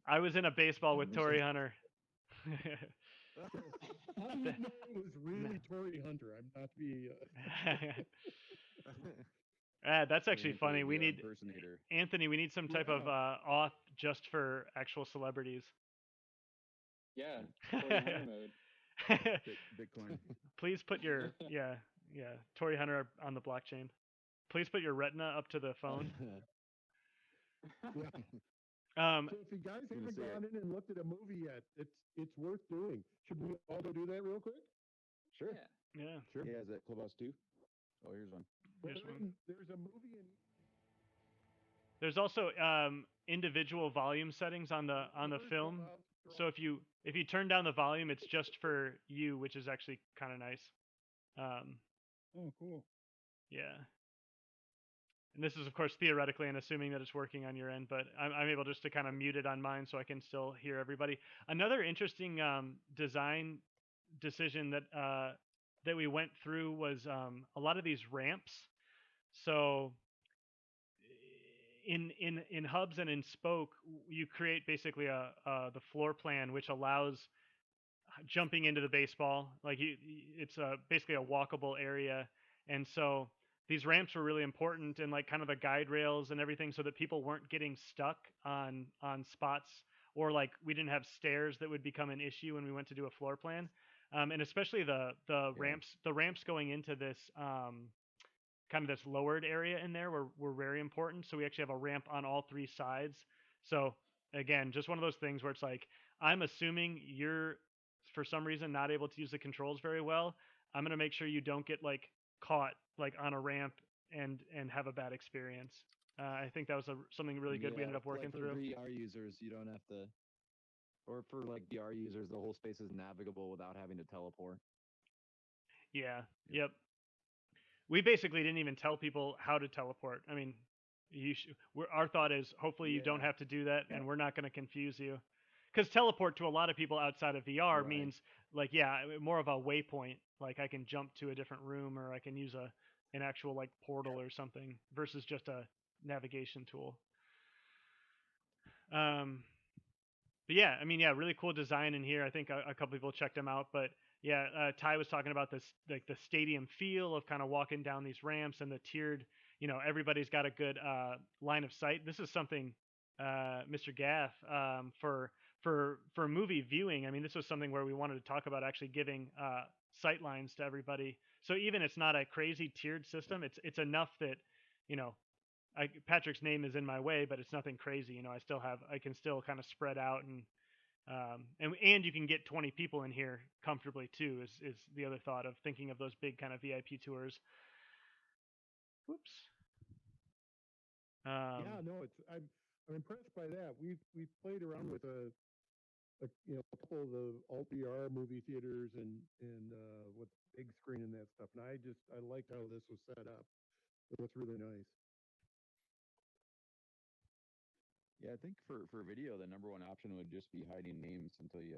I was in a baseball with Tory Hunter. How do you know it was really Tory Hunter? I'm not to be. That's actually Anthony, funny. We VR need impersonator. Anthony. We need some type of auth just for actual celebrities. Yeah, Tory Hunter mode. Bitcoin. Please put your Tory Hunter on the blockchain. Please put your retina up to the phone. Yeah. So if you guys haven't gone in and looked at a movie yet, it's worth doing. Should we all go do that real quick? Sure. Yeah. Sure. Yeah, is that Clubhouse 2? Oh, here's one. Here's one. There's a movie in. There's also individual volume settings on the film. So if you turn down the volume, it's just for you, which is actually kind of nice. Oh, cool. Yeah. And this is, of course, theoretically and assuming that it's working on your end, but I'm able just to kind of mute it on mine so I can still hear everybody. Another interesting design decision that we went through was a lot of these ramps. So in hubs and in Spoke, you create basically the floor plan which allows jumping into the baseball. Like it's basically a walkable area, and so these ramps were really important, and like kind of the guide rails and everything, so that people weren't getting stuck on spots, or like we didn't have stairs that would become an issue when we went to do a floor plan. And especially the ramps going into this kind of this lowered area in there were very important. So we actually have a ramp on all three sides. So again, just one of those things where it's like, I'm assuming you're for some reason not able to use the controls very well. I'm gonna make sure you don't get like caught like on a ramp and have a bad experience. I think that was something really good we ended up working for through. VR users, you don't have to, or for like VR users, the whole space is navigable without having to teleport. Yeah. Yep. We basically didn't even tell people how to teleport. I mean, our thought is hopefully you don't have to do that, and we're not going to confuse you. Because teleport to a lot of people outside of VR means like more of a waypoint. Like I can jump to a different room, or I can use an actual like portal or something versus just a navigation tool. But yeah, I mean, really cool design in here. I think a couple people checked them out, but yeah, Ty was talking about this, like the stadium feel of kind of walking down these ramps and the tiered, everybody's got a good line of sight. This is something, Mr. Gaff, for movie viewing. I mean, this was something where we wanted to talk about actually giving sight lines to everybody. So even it's not a crazy tiered system. It's enough that, Patrick's name is in my way, but it's nothing crazy. I can still kind of spread out and you can get 20 people in here comfortably too. Is the other thought of thinking of those big kind of VIP tours. Whoops. Yeah, no, I'm impressed by that. We've played around with a couple of the alt VR movie theaters and with big screen and that stuff, and I liked how this was set up. It looks really nice. Yeah, I think for video, the number one option would just be hiding names until you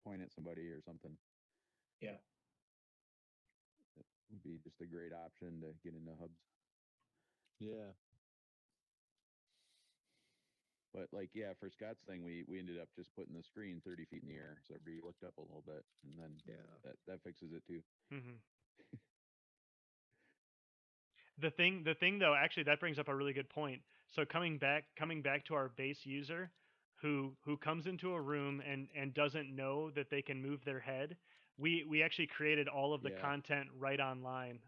point at somebody or something. Yeah. It would be just a great option to get into hubs. Yeah. But for Scott's thing, we ended up just putting the screen 30 feet in the air, so everybody looked up a little bit, and then that fixes it too. Mm-hmm. The thing though, actually, that brings up a really good point. So coming back to our base user who comes into a room and doesn't know that they can move their head, we actually created all of the content right online,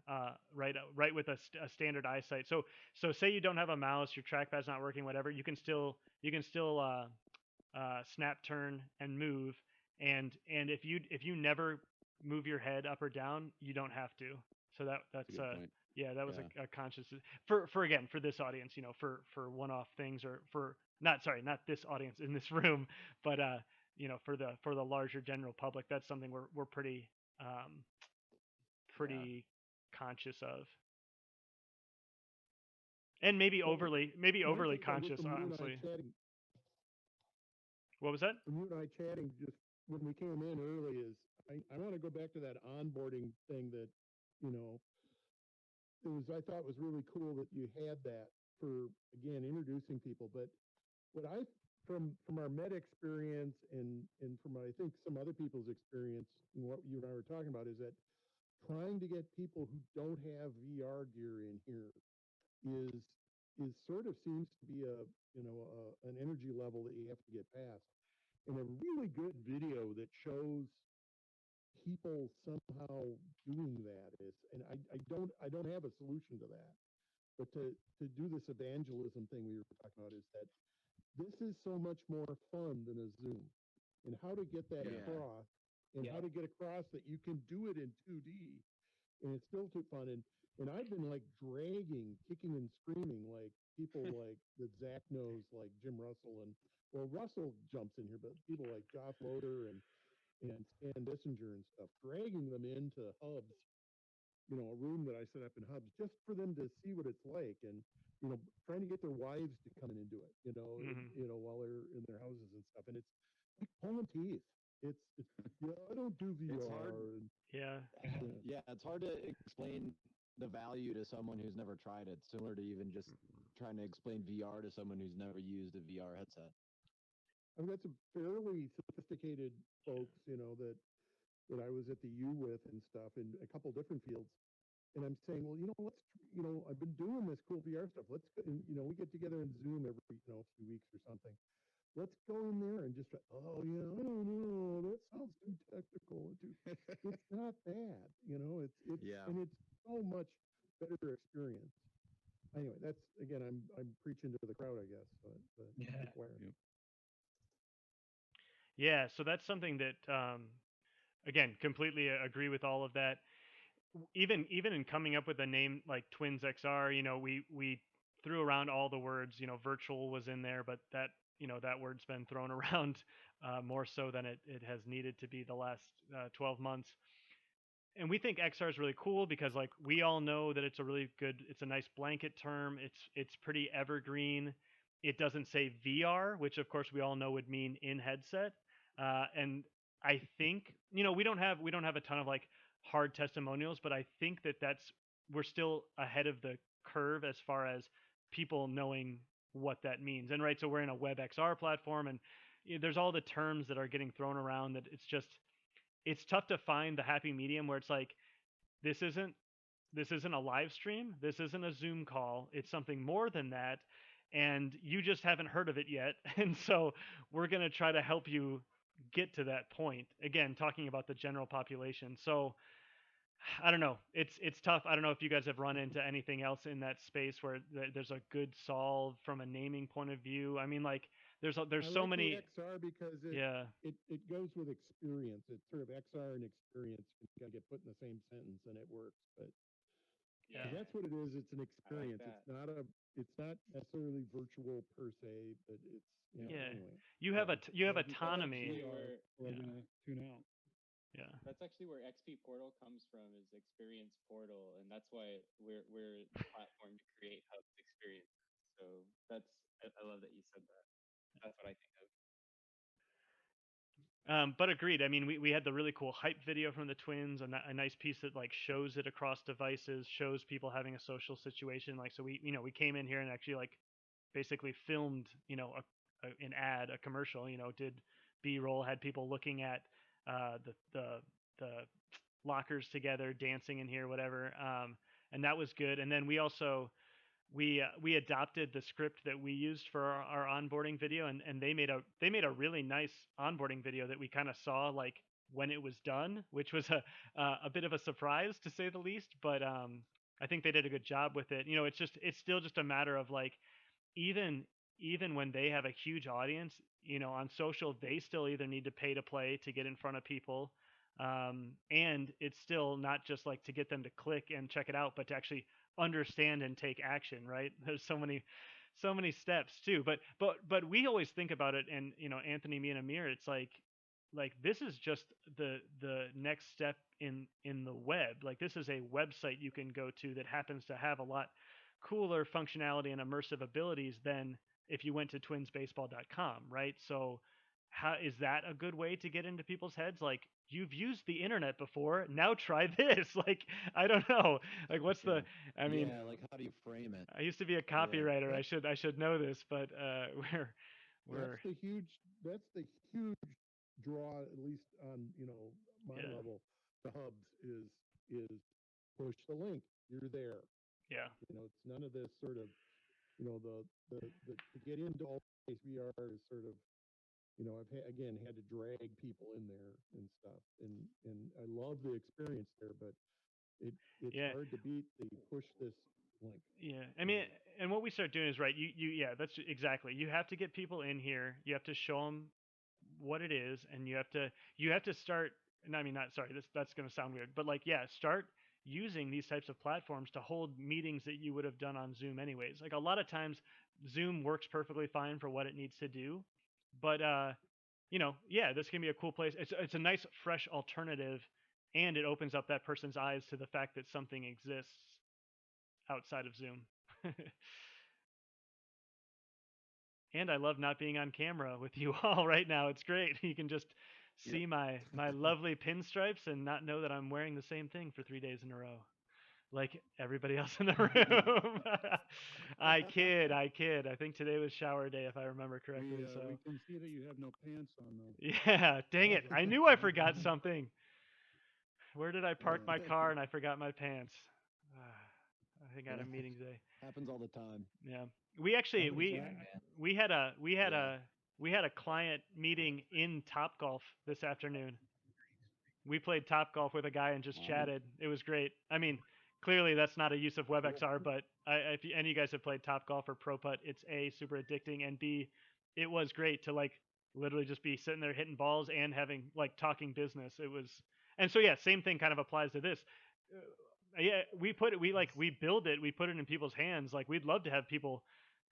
right with a standard eyesight. So say you don't have a mouse, your trackpad's not working, whatever, you can still snap, turn, and move, and if you never move your head up or down, you don't have to. So that's a good point. That was a conscious for again, for this audience, for one-off things, or for not this audience in this room, but for the larger general public, that's something we're pretty conscious of, and maybe overly conscious, honestly. What was that? When you and I chatting just when we came in early is I want to go back to that onboarding thing that I thought was really cool that you had that for, again, introducing people. But what from our Met experience and from I think some other people's experience and what you and I were talking about is that trying to get people who don't have VR gear in here is sort of seems to be an energy level that you have to get past. And a really good video that shows people somehow doing that is, and I don't have a solution to that, but to do this evangelism thing we were talking about is that this is so much more fun than a Zoom, and how to get that across, and how to get across that you can do it in 2D, and it's still too fun. And I've been like dragging, kicking and screaming like people like that Zach knows, like Jim Russell, and well, Russell jumps in here, but people like Josh Loader and Stan Dissinger and stuff, dragging them into hubs, a room that I set up in hubs just for them to see what it's like, and trying to get their wives to come in and do it, while they're in their houses and stuff, and it's like pulling teeth. It's I don't do VR. It's hard. It's hard to explain the value to someone who's never tried it. Similar to even just trying to explain VR to someone who's never used a VR headset. I've got some fairly sophisticated folks, that I was at the U with and stuff in a couple different fields. And I'm saying, well, let's, I've been doing this cool VR stuff. Let's go, and, we get together in Zoom every, few weeks or something. Let's go in there and just, I don't know, that sounds too technical. It's not that, and it's so much better experience. Anyway, that's, again, I'm preaching to the crowd, I guess, but Yeah, so that's something that, again, completely agree with all of that. Even in coming up with a name like Twins XR, we threw around all the words. Virtual was in there, but that that word's been thrown around more so than it has needed to be the last 12 months. and we think XR is really cool because like we all know that it's a nice blanket term. It's pretty evergreen. It doesn't say VR, which of course we all know would mean in headset. And I think we don't have a ton of like hard testimonials, but I think that we're still ahead of the curve as far as people knowing what that means. And right, so we're in a Webxr platform, and there's all the terms that are getting thrown around that it's tough to find the happy medium where it's like this isn't a live stream, this isn't a Zoom call, it's something more than that, and you just haven't heard of it yet. And so we're going to try to help you get to that point, again talking about the general population. So I don't know, it's tough. I don't know if you guys have run into anything else in that space where there's a good solve from a naming point of view. I mean, like there's so like many XR because it goes with experience. It's sort of XR and experience can kind of get put in the same sentence and it works. But yeah, that's what it is. It's an experience. Like it's not necessarily virtual per se, but it's anyway. You have autonomy. We're gonna tune out. Yeah, that's actually where XP Portal comes from, is Experience Portal, and that's why we're the platform to create hubs experiences. So I love that you said that. That's what I think of. But agreed. I mean, we had the really cool hype video from the twins, and a nice piece that like shows it across devices, shows people having a social situation. Like, so we came in here and actually like basically filmed an ad, a commercial. Did B-roll, had people looking at the lockers together, dancing in here, whatever. And that was good. And then we also we adopted the script that we used for our onboarding video, and they made a really nice onboarding video that we kind of saw like when it was done, which was a bit of a surprise to say the least. But I think they did a good job with it. It's still just a matter of like even when they have a huge audience, on social, they still either need to pay to play to get in front of people. And it's still not just like to get them to click and check it out, but to actually understand and take action, right? There's so many steps too. But we always think about it, and Anthony, me and Amir, it's like this is just the next step in the web. Like this is a website you can go to that happens to have a lot cooler functionality and immersive abilities than if you went to twinsbaseball.com, right? So how is that a good way to get into people's heads? Like, you've used the internet before, now try this. Like, I don't know. Like, what's I mean, like how do you frame it? I used to be a copywriter. I should know this, but we're that's the huge draw, at least on my level. The hubs is push the link. You're there. Yeah. It's none of this sort of the to get into all space VR is sort of I've had to drag people in there and stuff, and I love the experience there, but it's hard to beat the push this link. Yeah, I mean, and what we start doing is right. That's exactly. You have to get people in here. You have to show them what it is, and you have to start. And I mean, not sorry. That's going to sound weird, but like, start using these types of platforms to hold meetings that you would have done on Zoom anyways. Like a lot of times, Zoom works perfectly fine for what it needs to do, but this can be a cool place. It's a nice fresh alternative, and it opens up that person's eyes to the fact that something exists outside of Zoom. And I love not being on camera with you all right now. It's great. You can just see my lovely pinstripes and not know that I'm wearing the same thing for 3 days in a row, like everybody else in the room. I kid. I think today was shower day, if I remember correctly. We can see that you have no pants on, though. Yeah, dang it. I knew I forgot something. Where did I park my car and I forgot my pants? I think I had a meeting today. Happens all the time. Yeah. We actually we had a client meeting in Topgolf this afternoon. We played Topgolf with a guy and just chatted. It was great. I mean, clearly that's not a use of Webxr, but if any of you guys have played Topgolf or Pro Putt, it's A, super addicting, and B, it was great to like literally just be sitting there hitting balls and having like talking business. It was, and so same thing kind of applies to this. We build it, we put it in people's hands. Like we'd love to have people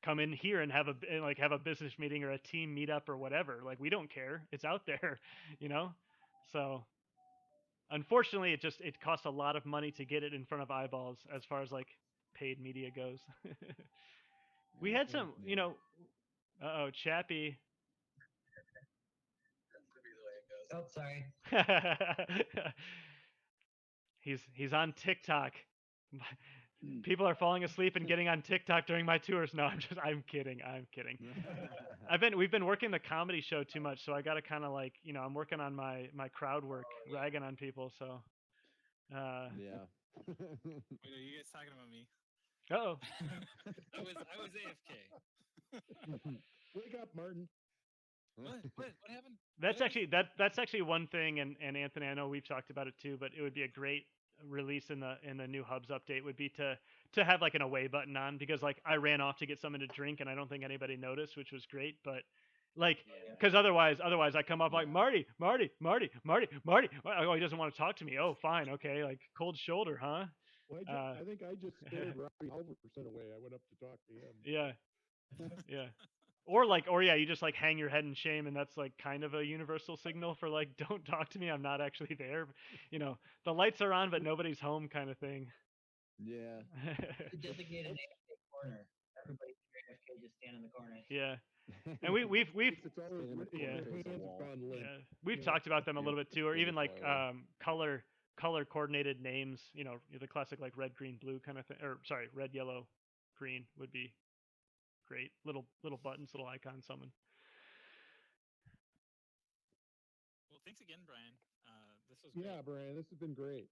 come in here and have a business meeting or a team meetup or whatever. Like we don't care. It's out there, So unfortunately, it costs a lot of money to get it in front of eyeballs as far as like paid media goes. We had some, you know. Uh oh, Chappie. Oh, sorry. He's on TikTok. People are falling asleep and getting on TikTok during my tours. No, I'm kidding. We've been working the comedy show too much, so I got to kind of like, you know, I'm working on my crowd work, ragging on people. So, Yeah. Wait, are you guys talking about me? Uh-oh. I was AFK. Wake up, Martin. What happened? That's actually one thing, and Anthony, I know we've talked about it too, but it would be a great release in the new Hubs update would be to have like an away button on, because like I ran off to get something to drink and I don't think anybody noticed, which was great, but like because otherwise I come up like Marty. Oh, he doesn't want to talk to me. Oh, fine, okay, like cold shoulder, huh? Well, I think I just scared Robbie Halverson away. I went up to talk to him. Yeah. Yeah. Or you just like hang your head in shame, and that's like kind of a universal signal for like, don't talk to me, I'm not actually there. You know, the lights are on but nobody's home kind of thing. Yeah. Designate an AFK corner. Everybody AFK just stand in the corner. Yeah. And we've we've talked about them a little bit too, or even like color coordinated names, you know, the classic like red, green, blue kind of thing, or sorry, red, yellow, green would be great. Little buttons, little icons, something. Well, thanks again, Brian. This was great. Yeah, Brian, this has been great.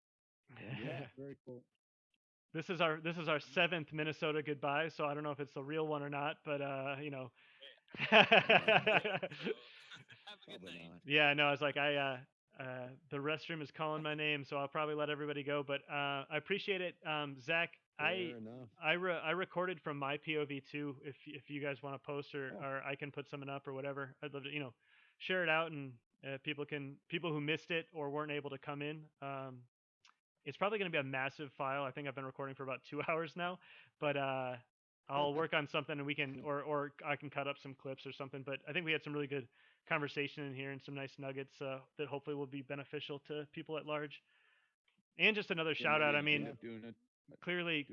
Yeah, very cool. This is our 7th Minnesota goodbye, so I don't know if it's the real one or not, but you know. Have a good night. Yeah, no, I was like, the restroom is calling my name, so I'll probably let everybody go. But I appreciate it, Zach. I recorded from my POV too. If you guys want to post or I can put something up or whatever, I'd love to share it out, and people who missed it or weren't able to come in. It's probably going to be a massive file. I think I've been recording for about 2 hours now, but I'll work on something, and we can or I can cut up some clips or something. But I think we had some really good conversation in here and some nice nuggets that hopefully will be beneficial to people at large. And just another shout out. I mean, clearly.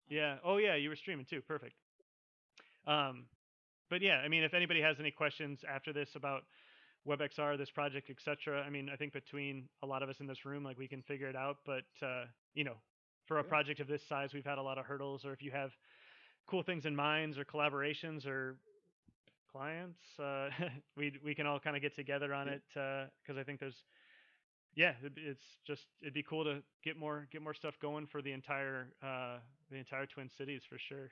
Yeah. Oh yeah, you were streaming too. Perfect. But yeah, I mean, if anybody has any questions after this about Webxr, this project, etc., I mean, I think between a lot of us in this room, like we can figure it out. But for a project of this size, we've had a lot of hurdles. Or if you have cool things in minds or collaborations or clients, we can all kind of get together on it, because I think there's it'd be cool to get more stuff going for the entire Twin Cities for sure.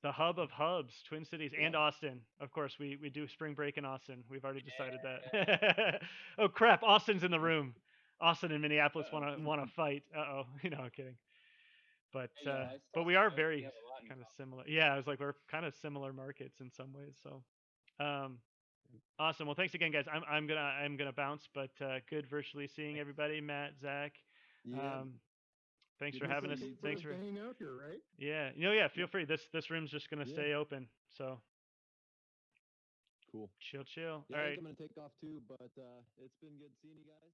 The hub of hubs, Twin Cities, and Austin. Of course, we do spring break in Austin. We've already decided that. Oh crap, Austin's in the room. Austin and Minneapolis want to fight. Uh-oh. I'm kidding. But we are very kind of similar. Yeah, I was like, we're kind of similar markets in some ways. So awesome. Well, thanks again, guys. I'm gonna bounce, but good virtually seeing everybody. Matt, Zach. Yeah. Thanks for having us. Thanks for hanging out here, right? Yeah. Feel free. This room's just gonna stay open. So cool. Chill. Yeah, All right. I'm gonna take off too, but it's been good seeing you guys.